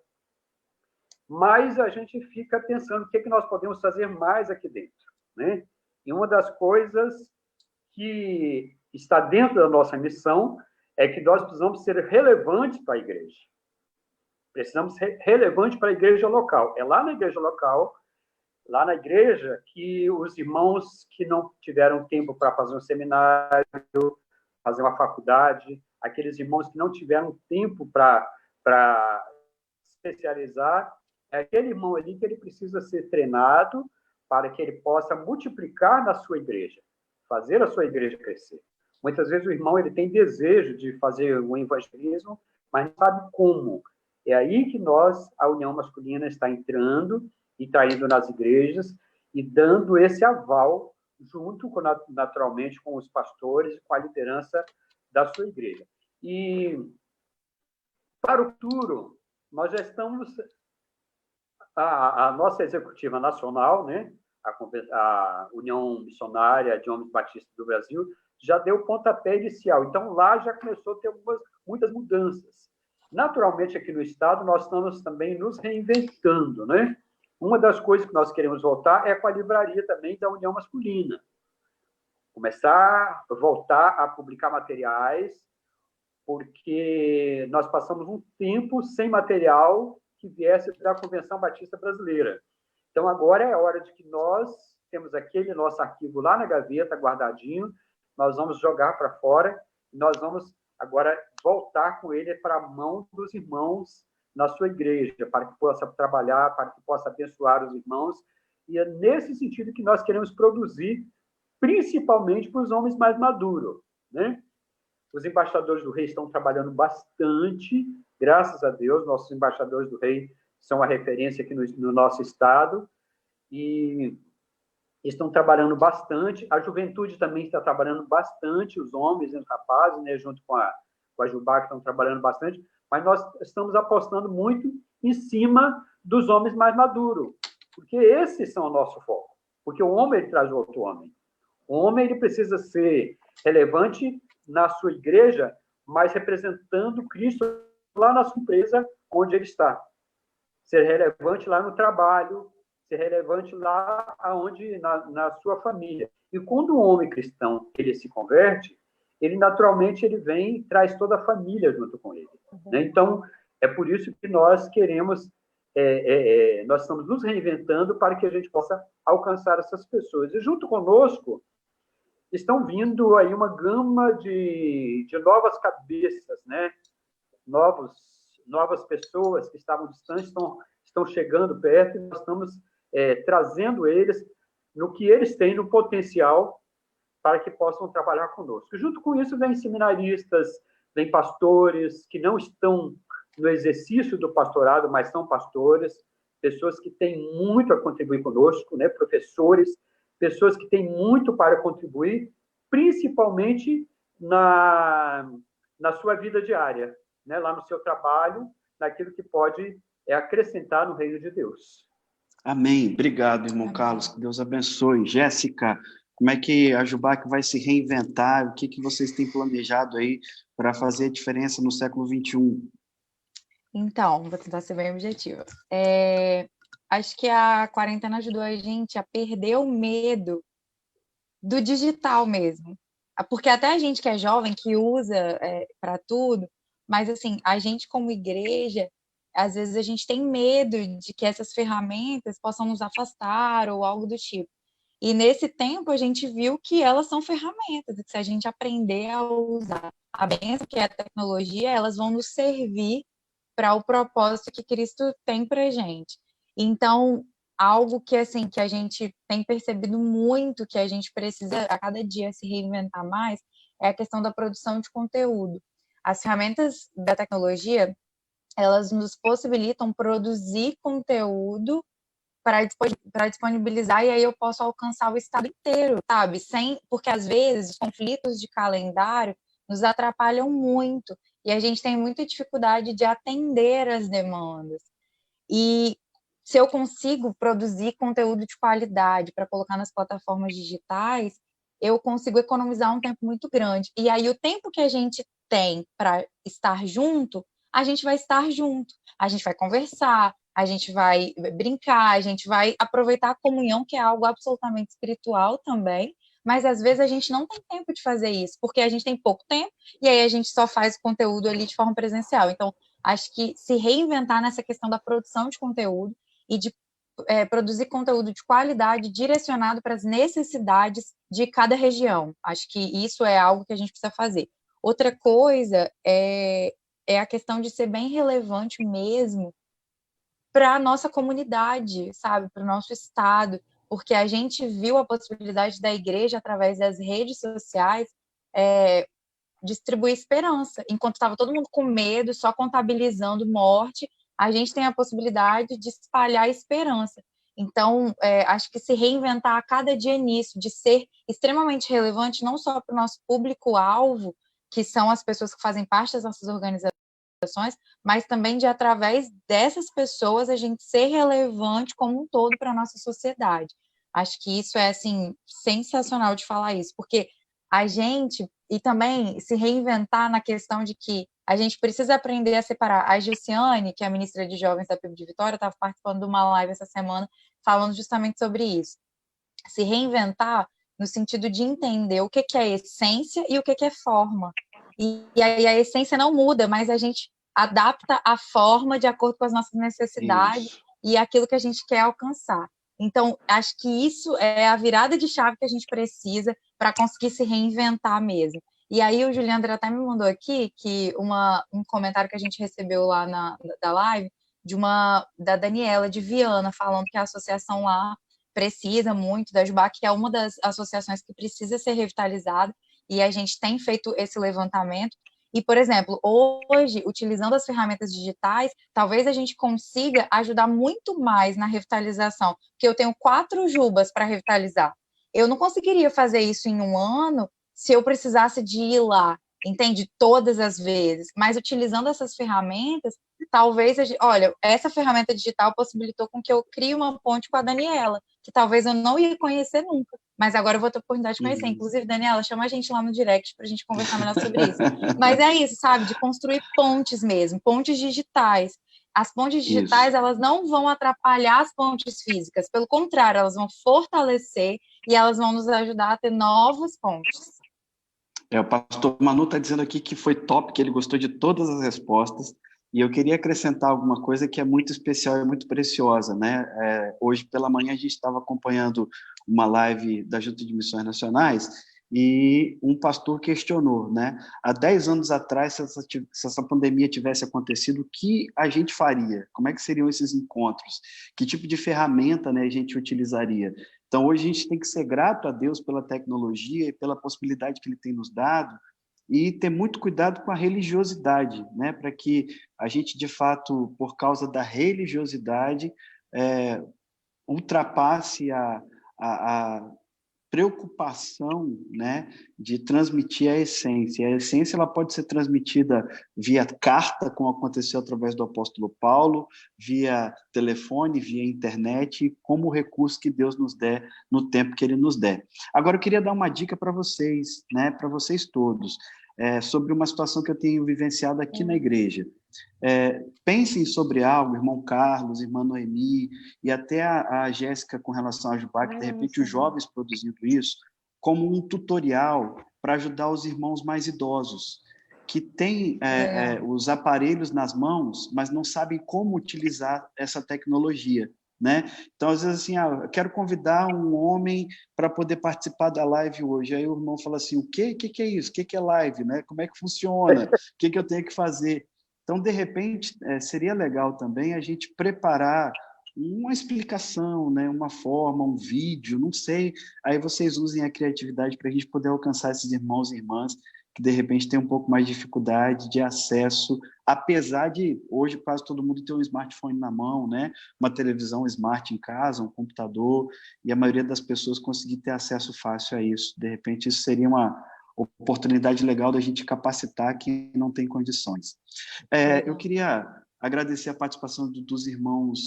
Mas a gente fica pensando o que nós podemos fazer mais aqui dentro, né? E uma das coisas que está dentro da nossa missão é que nós precisamos ser relevantes para a igreja. Precisamos ser relevantes para a igreja local. É lá na igreja local, lá na igreja, que os irmãos que não tiveram tempo para fazer um seminário, fazer uma faculdade, aqueles irmãos que não tiveram tempo para especializar, é aquele irmão ali que ele precisa ser treinado para que ele possa multiplicar na sua igreja, fazer a sua igreja crescer. Muitas vezes o irmão ele tem desejo de fazer o evangelismo, mas não sabe como. É aí que a União Masculina, está entrando e está indo nas igrejas e dando esse aval, junto, naturalmente, com os pastores e com a liderança da sua igreja. E, para o futuro, nós já estamos... A nossa executiva nacional, né, a União Missionária de Homens Batistas do Brasil, já deu o pontapé inicial. Então, lá já começou a ter muitas mudanças. Naturalmente, aqui no Estado, nós estamos também nos reinventando, né? Uma das coisas que nós queremos voltar é com a livraria também da União Masculina. Voltar a publicar materiais, porque nós passamos um tempo sem material que viesse da Convenção Batista Brasileira. Então, agora é a hora de que nós temos aquele nosso arquivo lá na gaveta, guardadinho, nós vamos jogar para fora, e nós vamos agora voltar com ele para a mão dos irmãos na sua igreja, para que possa trabalhar, para que possa abençoar os irmãos, e é nesse sentido que nós queremos produzir, principalmente para os homens mais maduros, né? Os embaixadores do rei estão trabalhando bastante, graças a Deus, nossos embaixadores do rei são a referência aqui no nosso estado, e estão trabalhando bastante. A juventude também está trabalhando bastante, os homens e os rapazes, né, junto com a Jubá, que estão trabalhando bastante, mas nós estamos apostando muito em cima dos homens mais maduros, porque esses são o nosso foco, porque o homem ele traz o outro homem. O homem ele precisa ser relevante na sua igreja, mas representando Cristo lá na sua empresa, onde ele está. Ser relevante lá no trabalho, ser relevante lá na sua família. E quando o homem cristão ele se converte, ele naturalmente ele vem e traz toda a família junto com ele. Né? Então, é por isso que nós queremos, nós estamos nos reinventando para que a gente possa alcançar essas pessoas. E junto conosco, estão vindo aí uma gama de novas cabeças, né? Novas pessoas que estavam distantes estão chegando perto e nós estamos trazendo eles no que eles têm, no potencial, para que possam trabalhar conosco. Junto com isso, vem seminaristas, vem pastores que não estão no exercício do pastorado, mas são pastores, pessoas que têm muito a contribuir conosco, né? Professores, pessoas que têm muito para contribuir, principalmente na sua vida diária, né? Lá no seu trabalho, naquilo que pode acrescentar no reino de Deus. Amém. Obrigado, irmão Carlos. Que Deus abençoe. Jéssica, Como é que a Jubac vai se reinventar? O que que vocês têm planejado aí para fazer a diferença no século XXI? Então, vou tentar ser bem objetiva. Acho que a quarentena ajudou a gente a perder o medo do digital mesmo. Porque até a gente que é jovem, que usa para tudo, mas assim, a gente como igreja, às vezes a gente tem medo de que essas ferramentas possam nos afastar ou algo do tipo. E nesse tempo a gente viu que elas são ferramentas, e que se a gente aprender a usar a bênção que é a tecnologia, elas vão nos servir para o propósito que Cristo tem para gente. Então, algo que assim que a gente tem percebido muito que a gente precisa a cada dia se reinventar mais é a questão da produção de conteúdo. As ferramentas da tecnologia, elas nos possibilitam produzir conteúdo para disponibilizar e aí eu posso alcançar o estado inteiro, sabe? Porque às vezes os conflitos de calendário nos atrapalham muito e a gente tem muita dificuldade de atender as demandas. E se eu consigo produzir conteúdo de qualidade para colocar nas plataformas digitais, eu consigo economizar um tempo muito grande. E aí, o tempo que a gente tem para estar junto, a gente vai estar junto. A gente vai conversar, a gente vai brincar, a gente vai aproveitar a comunhão, que é algo absolutamente espiritual também. Mas às vezes a gente não tem tempo de fazer isso, porque a gente tem pouco tempo e aí a gente só faz o conteúdo ali de forma presencial. Então, acho que se reinventar nessa questão da produção de conteúdo e de produzir conteúdo de qualidade direcionado para as necessidades de cada região. Acho que isso é algo que a gente precisa fazer. Outra coisa é a questão de ser bem relevante mesmo para a nossa comunidade, sabe, para o nosso estado, porque a gente viu a possibilidade da igreja, através das redes sociais, distribuir esperança. Enquanto estava todo mundo com medo, só contabilizando morte, a gente tem a possibilidade de espalhar esperança. Então, acho que se reinventar a cada dia nisso, de ser extremamente relevante, não só para o nosso público-alvo, que são as pessoas que fazem parte das nossas organizações, mas também de, através dessas pessoas, a gente ser relevante como um todo para a nossa sociedade. Acho que isso é, assim, sensacional de falar isso, porque a gente, e também se reinventar na questão de que a gente precisa aprender a separar. A Gilciane, que é a ministra de Jovens da PIB de Vitória, estava participando de uma live essa semana falando justamente sobre isso. Se reinventar no sentido de entender o que é essência e o que é forma. E aí a essência não muda, mas a gente adapta a forma de acordo com as nossas necessidades Isso. e aquilo que a gente quer alcançar. Então, acho que isso é a virada de chave que a gente precisa para conseguir se reinventar mesmo. E aí o Juliandro até me mandou aqui que um comentário que a gente recebeu lá da live da Daniela de Viana, falando que a associação lá precisa muito da Jubac, que é uma das associações que precisa ser revitalizada, e a gente tem feito esse levantamento. E, por exemplo, hoje, utilizando as ferramentas digitais, talvez a gente consiga ajudar muito mais na revitalização, porque eu tenho 4 Jubas para revitalizar. Eu não conseguiria fazer isso em um ano se eu precisasse de ir lá, entende? Todas as vezes. Mas utilizando essas ferramentas, talvez, olha, essa ferramenta digital possibilitou com que eu crie uma ponte com a Daniela, que talvez eu não ia conhecer nunca, mas agora eu vou ter a oportunidade de conhecer. Inclusive, Daniela, chama a gente lá no direct para a gente conversar melhor sobre isso. Mas é isso, sabe? De construir pontes mesmo, pontes digitais. As pontes digitais, elas não vão atrapalhar as pontes físicas, pelo contrário, elas vão fortalecer e elas vão nos ajudar a ter novas pontes. O pastor Manu está dizendo aqui que foi top, que ele gostou de todas as respostas, e eu queria acrescentar alguma coisa que é muito especial e muito preciosa, né? Hoje pela manhã a gente estava acompanhando uma live da Junta de Missões Nacionais e um pastor questionou, né? Há 10 anos atrás, se essa pandemia tivesse acontecido, o que a gente faria? Como é que seriam esses encontros? Que tipo de ferramenta, né, a gente utilizaria? Então, hoje a gente tem que ser grato a Deus pela tecnologia e pela possibilidade que Ele tem nos dado e ter muito cuidado com a religiosidade, né? Para que a gente, de fato, por causa da religiosidade, ultrapasse a preocupação, né, de transmitir a essência. A essência ela pode ser transmitida via carta, como aconteceu através do apóstolo Paulo, via telefone, via internet, como recurso que Deus nos der no tempo que Ele nos der. Agora, eu queria dar uma dica para vocês, né, para vocês todos, sobre uma situação que eu tenho vivenciado aqui na igreja. Pensem sobre algo, irmão Carlos, irmã Noemi, e até a Jéssica com relação a Jubá, que de repente os jovens produzindo isso, como um tutorial para ajudar os irmãos mais idosos, que têm os aparelhos nas mãos, mas não sabem como utilizar essa tecnologia, né? Então, às vezes, assim, eu quero convidar um homem para poder participar da live hoje. Aí o irmão fala assim, o quê? O que é isso? O que é live? Né? Como é que funciona? O que eu tenho que fazer? Então, de repente, seria legal também a gente preparar uma explicação, né? Uma forma, um vídeo, não sei. Aí vocês usem a criatividade para a gente poder alcançar esses irmãos e irmãs que, de repente, têm um pouco mais de dificuldade de acesso, apesar de, hoje, quase todo mundo ter um smartphone na mão, né? Uma televisão smart em casa, um computador, e a maioria das pessoas conseguir ter acesso fácil a isso. De repente, isso seria uma oportunidade legal da gente capacitar quem não tem condições. Eu queria agradecer a participação dos irmãos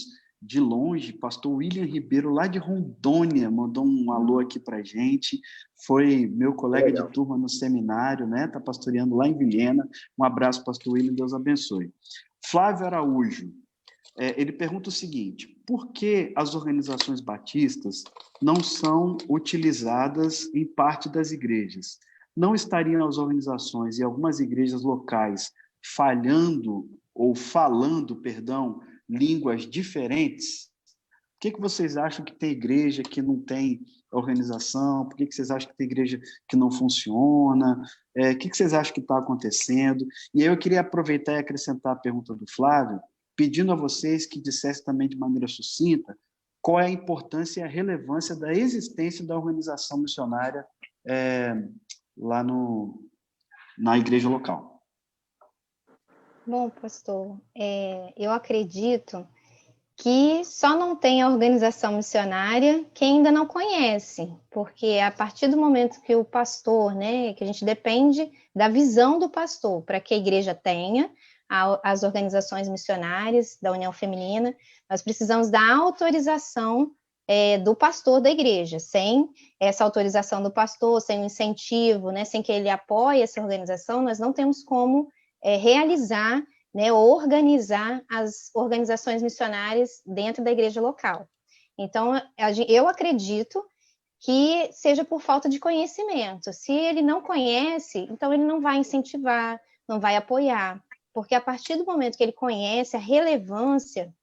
de longe, pastor William Ribeiro, lá de Rondônia, mandou um alô aqui para a gente, foi meu colega de turma no seminário, né? Está pastoreando lá em Vilhena. Um abraço, pastor William, Deus abençoe. Flávio Araújo, ele pergunta o seguinte, por que as organizações batistas não são utilizadas em parte das igrejas? Não estariam as organizações e algumas igrejas locais falhando, línguas diferentes? Por que vocês acham que tem igreja que não tem organização? Por que vocês acham que tem igreja que não funciona? O que vocês acham que está acontecendo? E aí eu queria aproveitar e acrescentar a pergunta do Flávio, pedindo a vocês que dissessem também de maneira sucinta qual é a importância e a relevância da existência da organização missionária lá na igreja local. Bom, pastor, eu acredito que só não tem a organização missionária quem ainda não conhece, porque a partir do momento que o pastor, né, que a gente depende da visão do pastor para que a igreja tenha as organizações missionárias da União Feminina, nós precisamos da autorização do pastor da igreja. Sem essa autorização do pastor, sem o incentivo, né, sem que ele apoie essa organização, nós não temos como realizar, né, organizar as organizações missionárias dentro da igreja local. Então, eu acredito que seja por falta de conhecimento. Se ele não conhece, então ele não vai incentivar, não vai apoiar, porque a partir do momento que ele conhece a relevância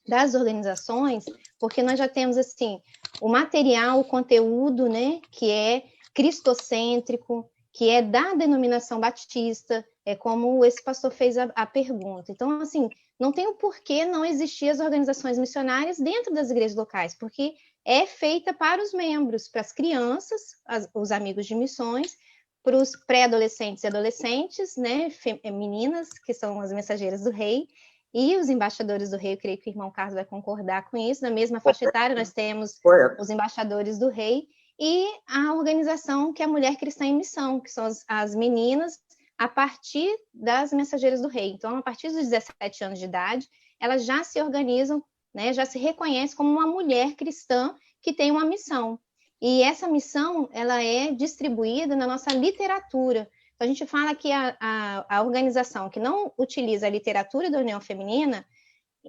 das organizações, porque nós já temos, assim, o material, o conteúdo, né, que é cristocêntrico, que é da denominação batista, como esse pastor fez a pergunta. Então, assim, não tem o porquê não existir as organizações missionárias dentro das igrejas locais, porque é feita para os membros, para as crianças, os amigos de missões, para os pré-adolescentes e adolescentes, né, meninas, que são as mensageiras do rei, e os embaixadores do rei. Eu creio que o irmão Carlos vai concordar com isso. Na mesma faixa etária, nós temos os embaixadores do rei, e a organização que é a Mulher Cristã em Missão, que são as meninas a partir das Mensageiras do Rei. Então, a partir dos 17 anos de idade, elas já se organizam, né, já se reconhecem como uma mulher cristã que tem uma missão. E essa missão, ela é distribuída na nossa literatura. Então, a gente fala que a organização que não utiliza a literatura da União Feminina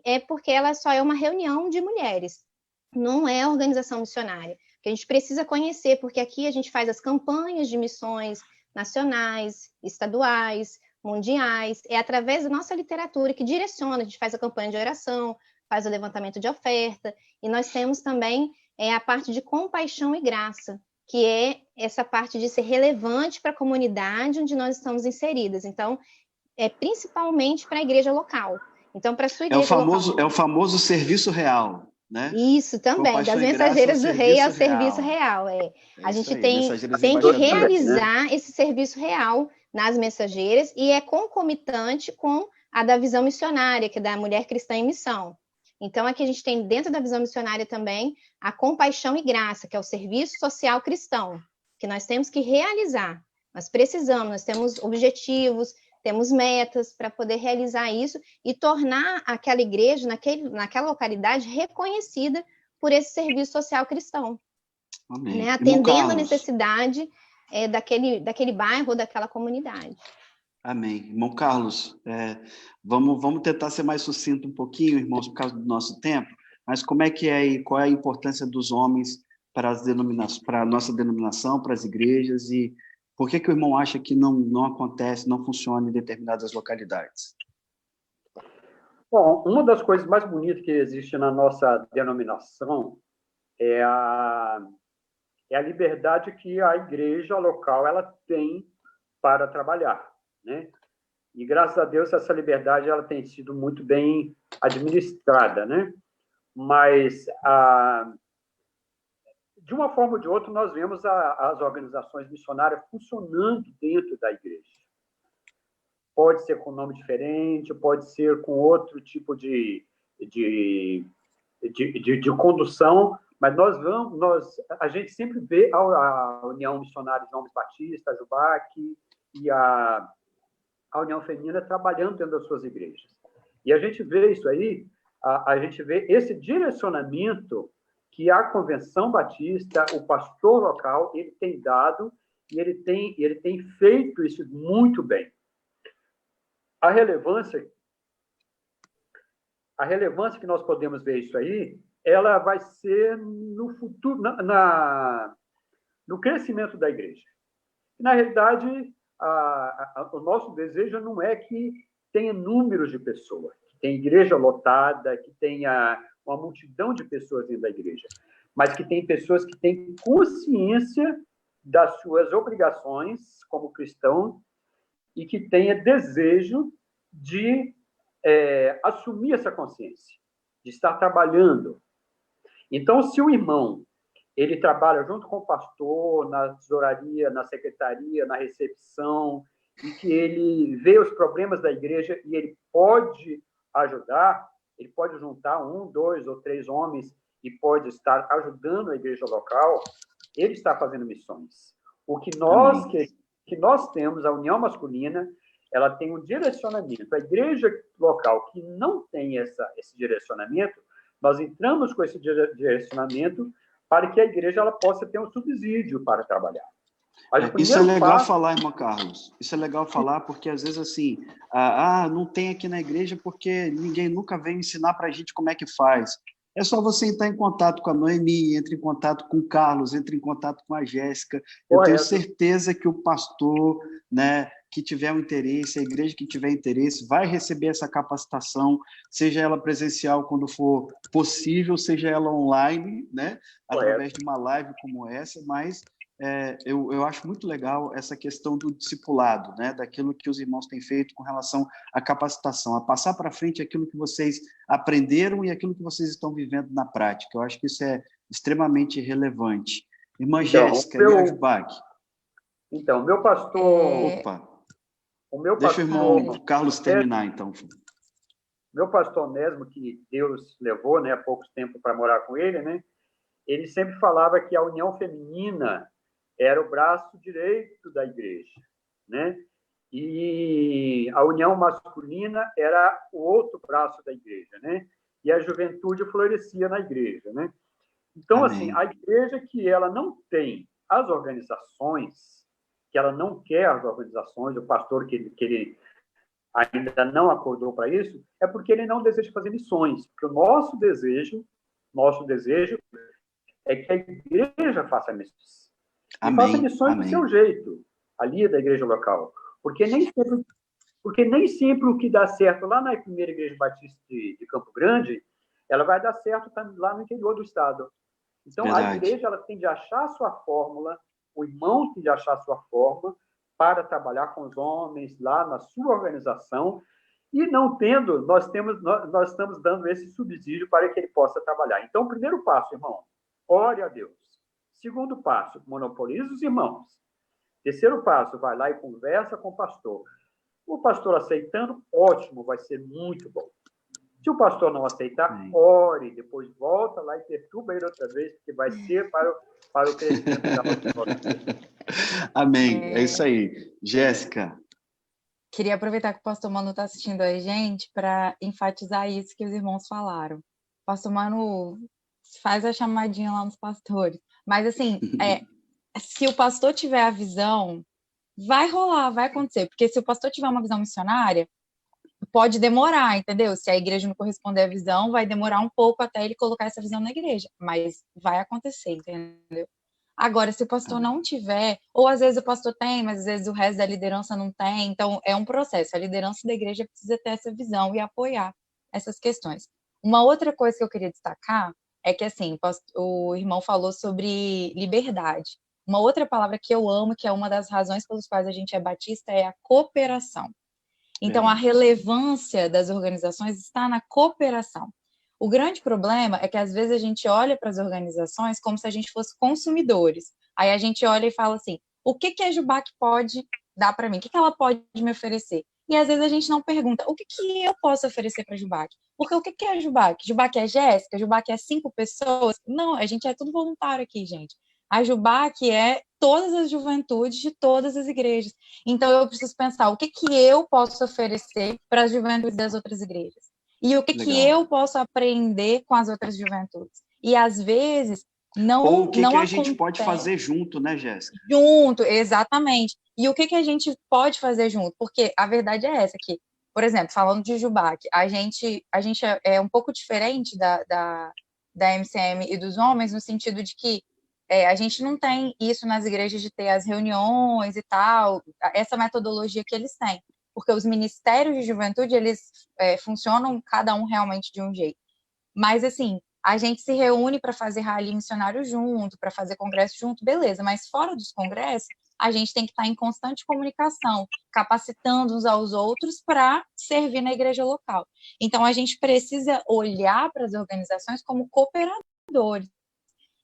é porque ela só é uma reunião de mulheres, não é organização missionária. Que a gente precisa conhecer, porque aqui a gente faz as campanhas de missões nacionais, estaduais, mundiais, é através da nossa literatura que direciona, a gente faz a campanha de oração, faz o levantamento de oferta, e nós temos também a parte de compaixão e graça, que é essa parte de ser relevante para a comunidade onde nós estamos inseridas. Então, principalmente para a igreja local. Então, para a sua igreja local... É o famoso serviço real. Né? Isso também, das Mensageiras do Rei ao serviço real. A gente tem que realizar esse serviço real nas Mensageiras, e é concomitante com a da visão missionária, que é da Mulher Cristã em Missão. Então, aqui a gente tem, dentro da visão missionária também, a compaixão e graça, que é o serviço social cristão, que nós temos que realizar. Nós precisamos, nós temos objetivos, temos metas para poder realizar isso e tornar aquela igreja, naquela localidade, reconhecida por esse serviço social cristão. Amém. Né? Atendendo a necessidade daquele bairro ou daquela comunidade. Amém. Irmão Carlos, vamos tentar ser mais sucinto um pouquinho, irmãos, por causa do nosso tempo, mas como é que é e qual é a importância dos homens para a nossa denominação, para as igrejas, e por que o irmão acha que não acontece, não funciona em determinadas localidades? Bom, uma das coisas mais bonitas que existe na nossa denominação é a liberdade que a igreja local ela tem para trabalhar, né? E graças a Deus essa liberdade ela tem sido muito bem administrada, né? Mas de uma forma ou de outra nós vemos as organizações missionárias funcionando dentro da igreja. Pode ser com nome diferente, pode ser com outro tipo de condução, mas a gente sempre vê a União Missionária de Homens Batistas, a JUBAC e a União Feminina trabalhando dentro das suas igrejas. E a gente vê isso aí, a gente vê esse direcionamento que a Convenção Batista, o pastor local, ele tem dado e ele tem feito isso muito bem. A relevância que nós podemos ver isso aí, ela vai ser no futuro, no crescimento da igreja. Na realidade, o nosso desejo não é que tenha números de pessoas, que tenha igreja lotada, que tenha uma multidão de pessoas dentro da igreja, mas que tem pessoas que têm consciência das suas obrigações como cristão e que tenha desejo de assumir essa consciência, de estar trabalhando. Então, se o irmão ele trabalha junto com o pastor, na tesouraria, na secretaria, na recepção, e que ele vê os problemas da igreja e ele pode ajudar, ele pode juntar 1, 2 ou 3 homens e pode estar ajudando a igreja local, ele está fazendo missões. O que nós temos, a união masculina, ela tem um direcionamento. A igreja local que não tem esse direcionamento, nós entramos com esse direcionamento para que a igreja ela possa ter um subsídio para trabalhar. Isso é legal falar, irmão Carlos. Isso é legal falar porque, às vezes, assim, não tem aqui na igreja porque ninguém nunca veio ensinar para a gente como é que faz. É só você entrar em contato com a Noemi, entre em contato com o Carlos, entre em contato com a Jéssica. Eu tenho certeza que o pastor, né, que tiver um interesse, a igreja que tiver interesse, vai receber essa capacitação, seja ela presencial quando for possível, seja ela online, né, através de uma live como essa, mas eu acho muito legal essa questão do discipulado, né, daquilo que os irmãos têm feito com relação à capacitação, a passar para frente aquilo que vocês aprenderam e aquilo que vocês estão vivendo na prática. Eu acho que isso é extremamente relevante. Irmã Jéssica, e a JUBAC? Então, meu pastor... Deixa o irmão Carlos terminar, então. Meu pastor mesmo, que Deus levou, né, há pouco tempo para morar com ele, né, ele sempre falava que a união feminina era o braço direito da igreja, né? E a união masculina era o outro braço da igreja, né? E a juventude florescia na igreja, né? Então, assim, a igreja que ela não tem as organizações, que ela não quer as organizações, o pastor que ele ainda não acordou para isso, é porque ele não deseja fazer missões, porque o nosso desejo é que a igreja faça missões. E faça missões do seu jeito, ali da igreja local. Porque nem sempre o que dá certo lá na primeira igreja batista de Campo Grande, ela vai dar certo lá no interior do estado. Então, a igreja ela tem de achar a sua fórmula, o irmão tem de achar a sua forma para trabalhar com os homens lá na sua organização, e não tendo, nós estamos dando esse subsídio para que ele possa trabalhar. Então, o primeiro passo, irmão, ore a Deus. Segundo passo, monopoliza os irmãos. Terceiro passo, vai lá e conversa com o pastor. O pastor aceitando, ótimo, vai ser muito bom. Se o pastor não aceitar, ore, depois volta lá e perturba ele outra vez, porque vai ser para o crescimento da nossa. Amém. É isso aí. Jéssica. Queria aproveitar que o pastor Manu está assistindo a gente para enfatizar isso que os irmãos falaram. O pastor Manu faz a chamadinha lá nos pastores. Mas, assim, se o pastor tiver a visão, vai rolar, vai acontecer. Porque se o pastor tiver uma visão missionária, pode demorar, entendeu? Se a igreja não corresponder à visão, vai demorar um pouco até ele colocar essa visão na igreja. Mas vai acontecer, entendeu? Agora, se o pastor não tiver, ou às vezes o pastor tem, mas às vezes o resto da liderança não tem, então é um processo. A liderança da igreja precisa ter essa visão e apoiar essas questões. Uma outra coisa que eu queria destacar é que, assim, o irmão falou sobre liberdade. Uma outra palavra que eu amo, que é uma das razões pelas quais a gente é batista, é a cooperação. Então, a relevância das organizações está na cooperação. O grande problema é que, às vezes, a gente olha para as organizações como se a gente fosse consumidores. Aí a gente olha e fala assim, o que a Jubac pode dar para mim? O que ela pode me oferecer? E, às vezes, a gente não pergunta, o que eu posso oferecer para a Jubac? Porque o que é a Jubac? Jubac é Jéssica? Jubac é 5 pessoas? Não, a gente é tudo voluntário aqui, gente. A Jubac é todas as juventudes de todas as igrejas. Então, eu preciso pensar, o que eu posso oferecer para as juventudes das outras igrejas? E o que eu posso aprender com as outras juventudes? E, às vezes, Ou o que a gente pode fazer junto, né, Jéssica? Junto, exatamente. E o que a gente pode fazer junto? Porque a verdade é essa aqui. Por exemplo, falando de Jubac, a gente é um pouco diferente da MCM e dos homens, no sentido de que a gente não tem isso nas igrejas de ter as reuniões e tal, essa metodologia que eles têm. Porque os ministérios de juventude, eles funcionam cada um realmente de um jeito. Mas, assim, a gente se reúne para fazer rally missionário junto, para fazer congresso junto, beleza. Mas fora dos congressos, a gente tem que estar em constante comunicação, capacitando uns aos outros para servir na igreja local. Então, a gente precisa olhar para as organizações como cooperadores.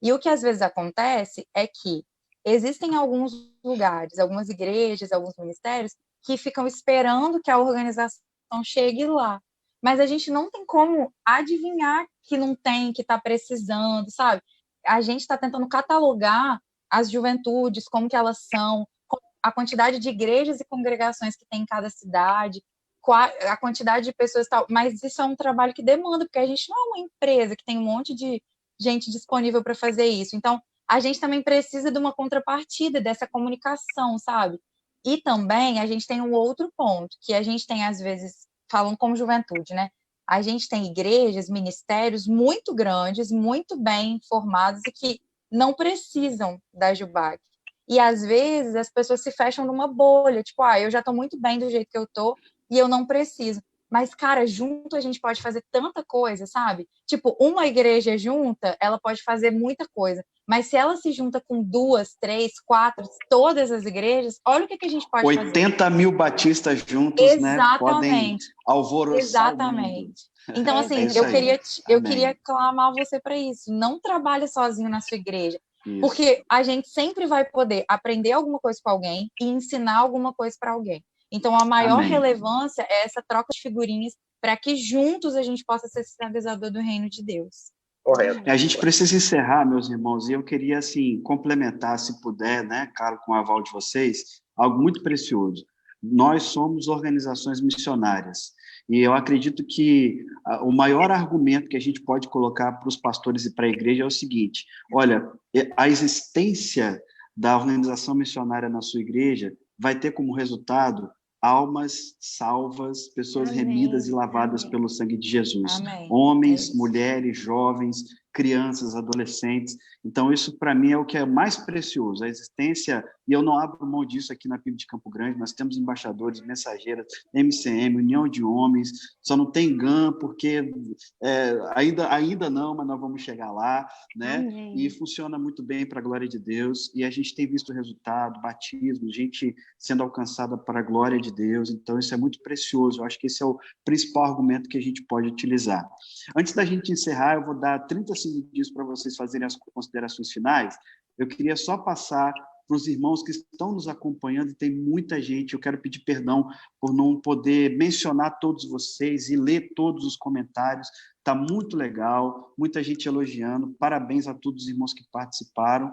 E o que às vezes acontece é que existem alguns lugares, algumas igrejas, alguns ministérios que ficam esperando que a organização chegue lá. Mas a gente não tem como adivinhar que não tem, que está precisando, sabe? A gente está tentando catalogar as juventudes, como que elas são, a quantidade de igrejas e congregações que tem em cada cidade, a quantidade de pessoas e tal. Mas isso é um trabalho que demanda, porque a gente não é uma empresa que tem um monte de gente disponível para fazer isso. Então, a gente também precisa de uma contrapartida dessa comunicação, sabe? E também a gente tem um outro ponto, que a gente tem, às vezes, falando como juventude, né? A gente tem igrejas, ministérios muito grandes, muito bem formados e que não precisam da Jubac. E, às vezes, as pessoas se fecham numa bolha, tipo, eu já estou muito bem do jeito que eu estou e eu não preciso. Mas, cara, junto a gente pode fazer tanta coisa, sabe? Tipo, uma igreja junta, ela pode fazer muita coisa. Mas se ela se junta com 2, 3, 4, todas as igrejas, olha o que a gente pode 80 mil batistas juntos, exatamente, né? Podem alvoroçar exatamente. o mundo. Então, assim, eu queria clamar você para isso. Não trabalhe sozinho na sua igreja. Isso. Porque a gente sempre vai poder aprender alguma coisa com alguém e ensinar alguma coisa para alguém. Então, a maior relevância é essa troca de figurinhas para que juntos a gente possa ser sinalizador do reino de Deus. Correto. A gente precisa encerrar, meus irmãos, e eu queria, assim, complementar, se puder, né, claro, com o aval de vocês, algo muito precioso. Nós somos organizações missionárias, e eu acredito que o maior argumento que a gente pode colocar para os pastores e para a igreja é o seguinte: olha, a existência da organização missionária na sua igreja vai ter como resultado almas salvas, pessoas remidas e lavadas pelo sangue de Jesus. Homens, mulheres, jovens, crianças, adolescentes. Então, isso, para mim, é o que é mais precioso. A existência, e eu não abro mão disso aqui na PIB de Campo Grande, nós temos embaixadores, mensageiras, MCM, União de Homens, só não tem GAM, porque ainda não, mas nós vamos chegar lá, né? Amém. E funciona muito bem para a glória de Deus, e a gente tem visto o resultado, batismo, gente sendo alcançada para a glória de Deus, então isso é muito precioso. Eu acho que esse é o principal argumento que a gente pode utilizar. Antes da gente encerrar, eu vou dar 30 segundos para vocês fazerem as considerações finais. Eu queria só passar para os irmãos que estão nos acompanhando, e tem muita gente. Eu quero pedir perdão por não poder mencionar todos vocês e ler todos os comentários. Está muito legal, muita gente elogiando. Parabéns a todos os irmãos que participaram.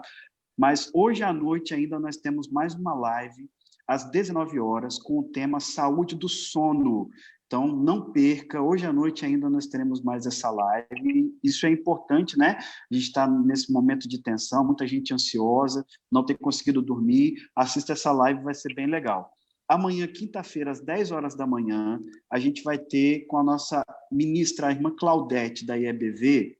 Mas hoje à noite ainda nós temos mais uma live, às 19 horas, com o tema Saúde do Sono. Então, não perca, hoje à noite ainda nós teremos mais essa live. Isso é importante, né? A gente está nesse momento de tensão, muita gente ansiosa, não tem conseguido dormir. Assista essa live, vai ser bem legal. Amanhã, quinta-feira, às 10 horas da manhã, a gente vai ter com a nossa ministra, a irmã Claudete, da IEBV,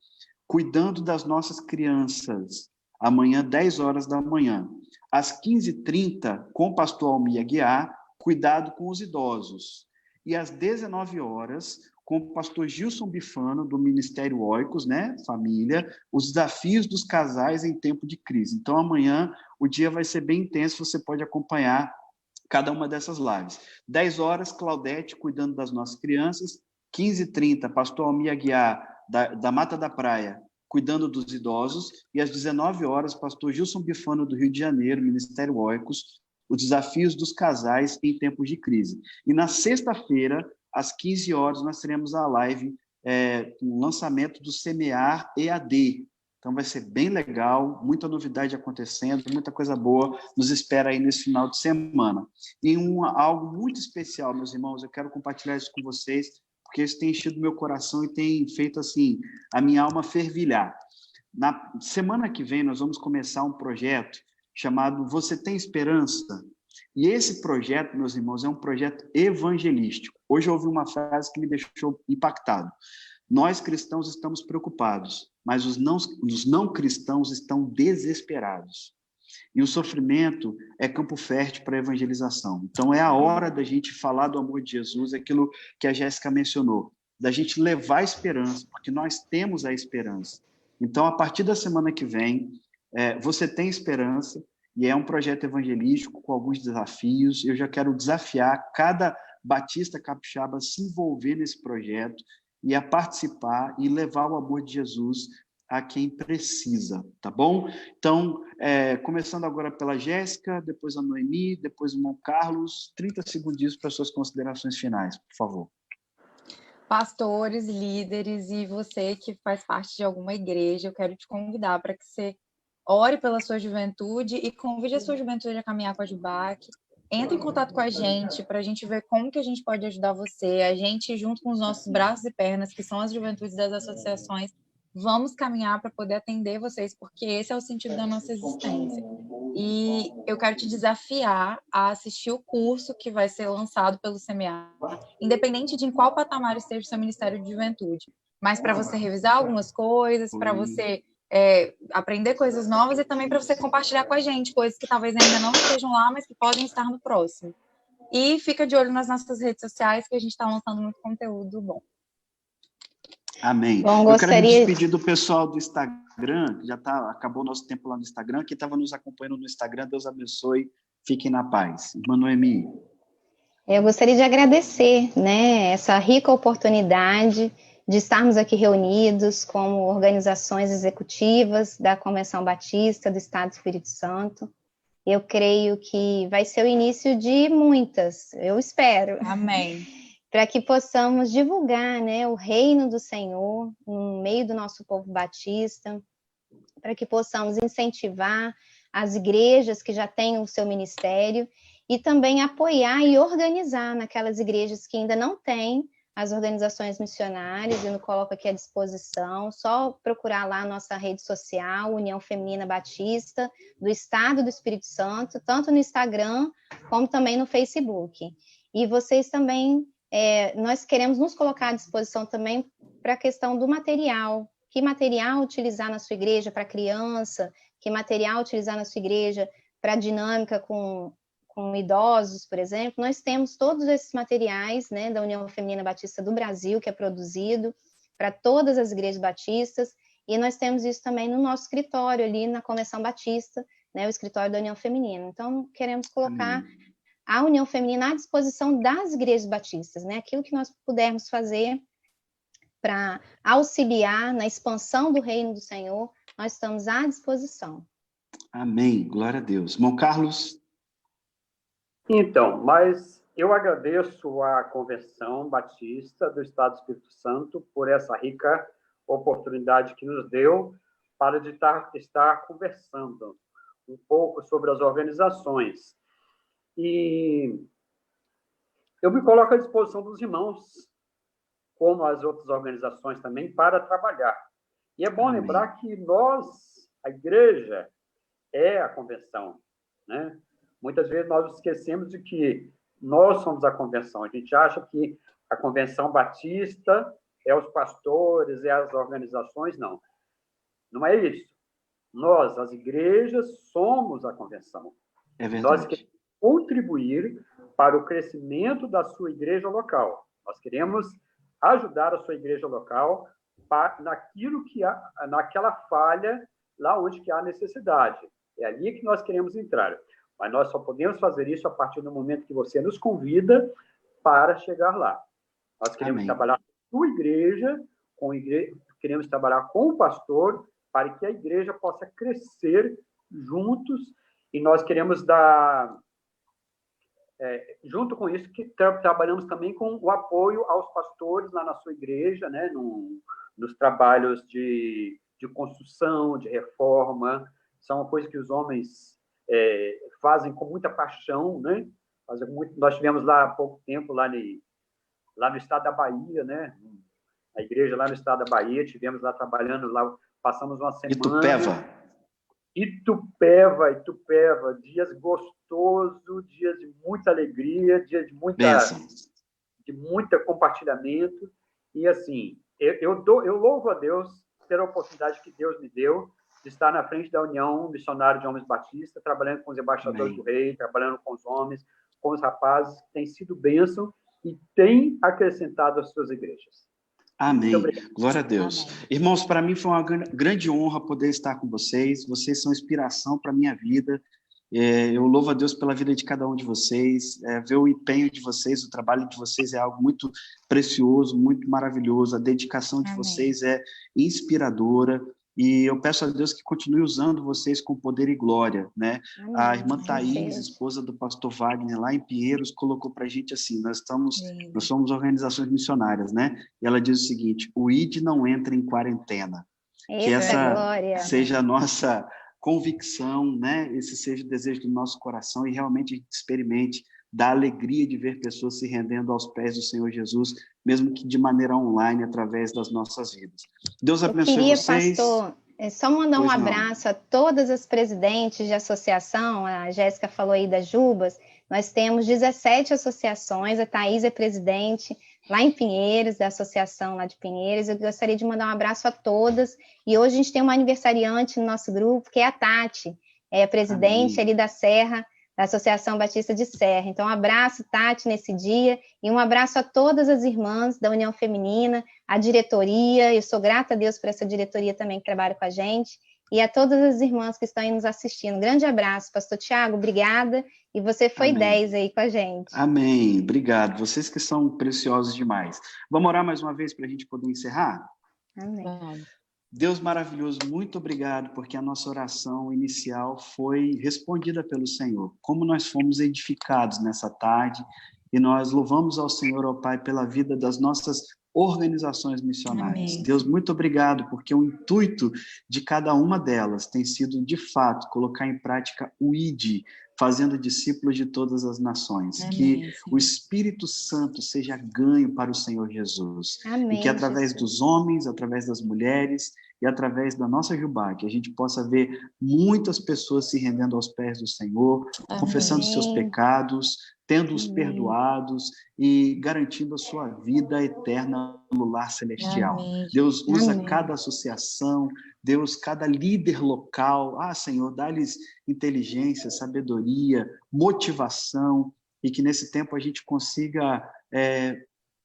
cuidando das nossas crianças. Amanhã, 10 horas da manhã. Às 15h30, com o pastor Almir Aguiar, cuidado com os idosos. E às 19 horas, com o pastor Gilson Bifano, do Ministério Oicos, né, família, os desafios dos casais em tempo de crise. Então, amanhã, o dia vai ser bem intenso, você pode acompanhar cada uma dessas lives. 10 horas, Claudete, cuidando das nossas crianças. 15h30, pastor Almir Aguiar, da Mata da Praia, cuidando dos idosos. E às 19 horas, pastor Gilson Bifano, do Rio de Janeiro, Ministério Oicos, os desafios dos casais em tempos de crise. E na sexta-feira, às 15 horas, nós teremos a live, o lançamento do Semear EAD. Então, vai ser bem legal, muita novidade acontecendo, muita coisa boa nos espera aí nesse final de semana. E algo muito especial, meus irmãos, eu quero compartilhar isso com vocês, porque isso tem enchido meu coração e tem feito, assim, a minha alma fervilhar. Na semana que vem, nós vamos começar um projeto chamado Você Tem Esperança? E esse projeto, meus irmãos, é um projeto evangelístico. Hoje eu ouvi uma frase que me deixou impactado. Nós, cristãos, estamos preocupados, mas os não cristãos estão desesperados. E o sofrimento é campo fértil para a evangelização. Então, é a hora da gente falar do amor de Jesus, aquilo que a Jéssica mencionou, da gente levar a esperança, porque nós temos a esperança. Então, a partir da semana que vem, Você Tem Esperança, e é um projeto evangelístico com alguns desafios. Eu já quero desafiar cada batista capixaba a se envolver nesse projeto e a participar e levar o amor de Jesus a quem precisa, tá bom? Então, começando agora pela Jéssica, depois a Noemi, depois o irmão Carlos, 30 segundinhos para suas considerações finais, por favor. Pastores, líderes e você que faz parte de alguma igreja, eu quero te convidar para que você ore pela sua juventude e convide a sua juventude a caminhar com a Jubac. Entre em contato com a gente para a gente ver como que a gente pode ajudar você. A gente, junto com os nossos braços e pernas, que são as juventudes das associações, vamos caminhar para poder atender vocês, porque esse é o sentido da nossa existência. E eu quero te desafiar a assistir o curso que vai ser lançado pelo Semear, independente de em qual patamar esteja o seu Ministério de Juventude. Mas para você revisar algumas coisas, para você aprender coisas novas e também para você compartilhar com a gente coisas que talvez ainda não estejam lá, mas que podem estar no próximo. E fica de olho nas nossas redes sociais, que a gente está lançando muito conteúdo bom. Amém. Bom, Eu quero me despedir do pessoal do Instagram, que já acabou o nosso tempo lá no Instagram, que estava nos acompanhando no Instagram. Deus abençoe, fiquem na paz. Irmã Noemi. Eu gostaria de agradecer, né, essa rica oportunidade de estarmos aqui reunidos como organizações executivas da Convenção Batista do Estado do Espírito Santo. Eu creio que vai ser o início de muitas, eu espero. Amém. Para que possamos divulgar, né, o reino do Senhor no meio do nosso povo batista, para que possamos incentivar as igrejas que já têm o seu ministério e também apoiar e organizar naquelas igrejas que ainda não têm as organizações missionárias. Eu me coloco aqui à disposição, só procurar lá a nossa rede social, União Feminina Batista do Estado do Espírito Santo, tanto no Instagram como também no Facebook. E vocês também, nós queremos nos colocar à disposição também para a questão do material. Que material utilizar na sua igreja para criança, que material utilizar na sua igreja para dinâmica com idosos, por exemplo. Nós temos todos esses materiais, né, da União Feminina Batista do Brasil, que é produzido para todas as igrejas batistas, e nós temos isso também no nosso escritório ali na Convenção Batista, né, o escritório da União Feminina. Então, queremos colocar a União Feminina à disposição das igrejas batistas, né, aquilo que nós pudermos fazer para auxiliar na expansão do reino do Senhor, nós estamos à disposição. Amém. Glória a Deus. Irmão Carlos? Então, mas eu agradeço à Convenção Batista do Estado do Espírito Santo por essa rica oportunidade que nos deu para estar conversando um pouco sobre as organizações. E eu me coloco à disposição dos irmãos, como as outras organizações também, para trabalhar. E é bom Amém. lembrar que nós, a igreja, é a convenção, né? Muitas vezes nós esquecemos de que nós somos a convenção. A gente acha que a Convenção Batista é os pastores, é as organizações. Não. Não é isso. Nós, as igrejas, somos a convenção. É verdade. Nós queremos contribuir para o crescimento da sua igreja local. Nós queremos ajudar a sua igreja local naquilo que há, naquela falha, lá onde que há necessidade. É ali que nós queremos entrar. Mas nós só podemos fazer isso a partir do momento que você nos convida para chegar lá. Nós queremos trabalhar com a sua igreja, queremos trabalhar com o pastor, para que a igreja possa crescer juntos, e nós queremos dar, junto com isso, que trabalhamos também com o apoio aos pastores lá na sua igreja, né, nos trabalhos de construção, de reforma. São uma coisa que os homens fazem com muita paixão, né? Nós tivemos lá há pouco tempo, lá no estado da Bahia, né? A igreja lá no estado da Bahia, tivemos lá trabalhando, lá passamos uma semana. Itupeva, dias gostosos, dias de muita alegria, dias de muita compartilhamento. E assim, eu louvo a Deus pela oportunidade que Deus me deu de estar na frente da União Missionária de Homens Batista, trabalhando com os embaixadores do Rei, trabalhando com os homens, com os rapazes, que tem sido bênção e tem acrescentado às suas igrejas. Amém. Glória a Deus. Amém. Irmãos, para mim foi uma grande honra poder estar com vocês. Vocês são inspiração para a minha vida. Eu louvo a Deus pela vida de cada um de vocês. Ver o empenho de vocês, o trabalho de vocês é algo muito precioso, muito maravilhoso. A dedicação de vocês é inspiradora. E eu peço a Deus que continue usando vocês com poder e glória, né? Amém. A irmã Thaís, esposa do pastor Wagner, lá em Pinheiros, colocou para a gente assim, nós somos organizações missionárias, né? E ela diz o seguinte: o ID não entra em quarentena. Que essa seja a nossa convicção, né? Esse seja o desejo do nosso coração e realmente a gente experimente da alegria de ver pessoas se rendendo aos pés do Senhor Jesus, mesmo que de maneira online, através das nossas vidas. Deus abençoe vocês. Pastor, só mandar um abraço a todas as presidentes de associação. A Jéssica falou aí das Jubas. Nós temos 17 associações, a Thaís é presidente lá em Pinheiros, da associação lá de Pinheiros. Eu gostaria de mandar um abraço a todas. E hoje a gente tem uma aniversariante no nosso grupo, que é a Tati, é a presidente ali da Serra, da Associação Batista de Serra. Então, um abraço, Tati, nesse dia, e um abraço a todas as irmãs da União Feminina, a diretoria. Eu sou grata a Deus por essa diretoria também que trabalha com a gente, e a todas as irmãs que estão aí nos assistindo. Grande abraço, pastor Tiago, obrigada, e você foi 10 aí com a gente. Amém, obrigado. Vocês que são preciosos demais. Vamos orar mais uma vez para a gente poder encerrar? Amém. Deus maravilhoso, muito obrigado, porque a nossa oração inicial foi respondida pelo Senhor. Como nós fomos edificados nessa tarde, e nós louvamos ao Senhor, ó Pai, pela vida das nossas organizações missionárias. Amém. Deus, muito obrigado, porque o intuito de cada uma delas tem sido, de fato, colocar em prática o ID, fazendo discípulos de todas as nações. Amém. Que o Espírito Santo seja ganho para o Senhor Jesus. Amém, e que através dos homens, através das mulheres e através da nossa Jubá, que a gente possa ver muitas pessoas se rendendo aos pés do Senhor, Amém. Confessando seus pecados, tendo-os perdoados e garantindo a sua vida eterna no lar celestial. Amém. Deus, usa cada associação, Deus, cada líder local, Senhor, dá-lhes inteligência, sabedoria, motivação, e que nesse tempo a gente consiga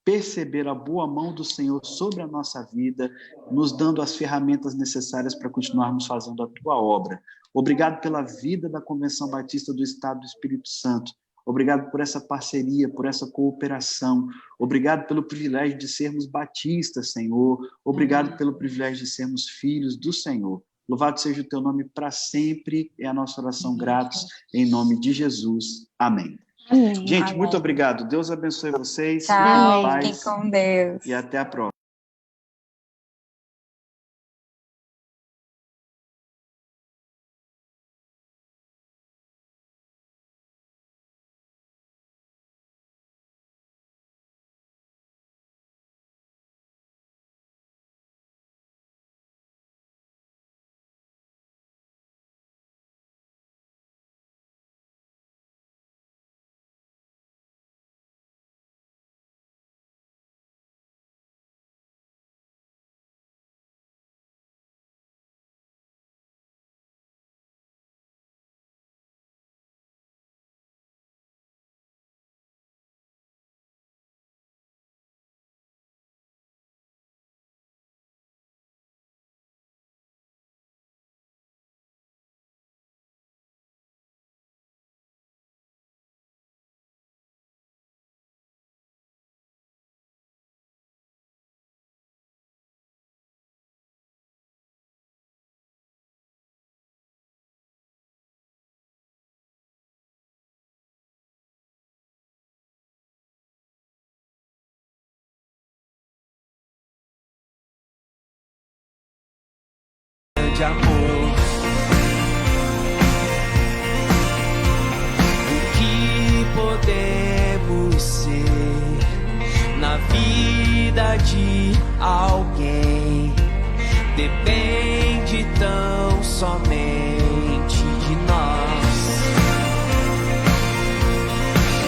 perceber a boa mão do Senhor sobre a nossa vida, nos dando as ferramentas necessárias para continuarmos fazendo a tua obra. Obrigado pela vida da Convenção Batista do Estado do Espírito Santo. Obrigado por essa parceria, por essa cooperação. Obrigado pelo privilégio de sermos batistas, Senhor. Obrigado pelo privilégio de sermos filhos do Senhor. Louvado seja o teu nome para sempre. É a nossa oração gratos, em nome de Jesus. Amém. Amém. Gente, Amém. muito obrigado. Deus abençoe vocês. Tchau, Amém. fiquem com Deus. E até a próxima. De amor, o que podemos ser na vida de alguém depende tão somente de nós.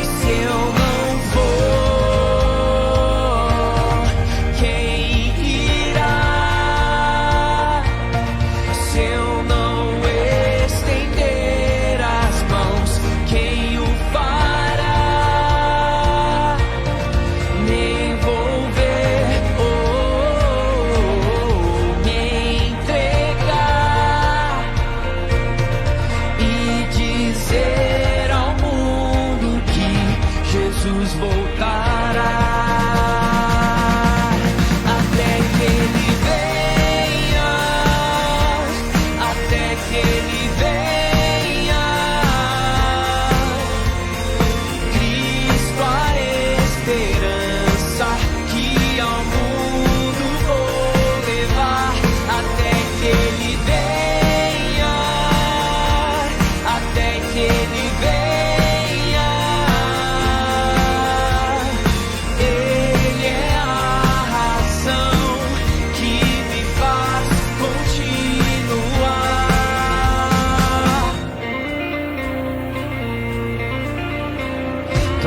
Se eu não for,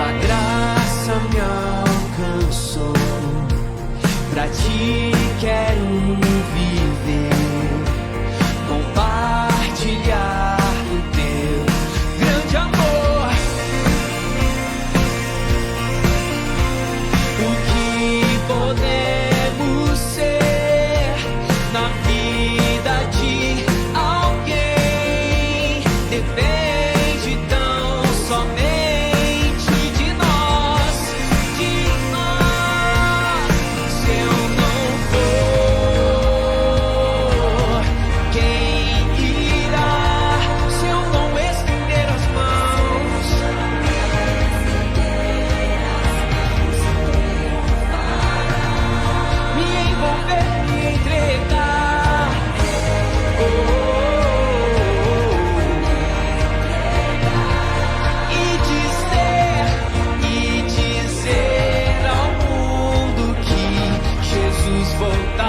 tua graça me alcançou, pra ti quero viver, compartilhar do teu grande amor. O que podemos ser na vida de alguém depende tão somente voltar.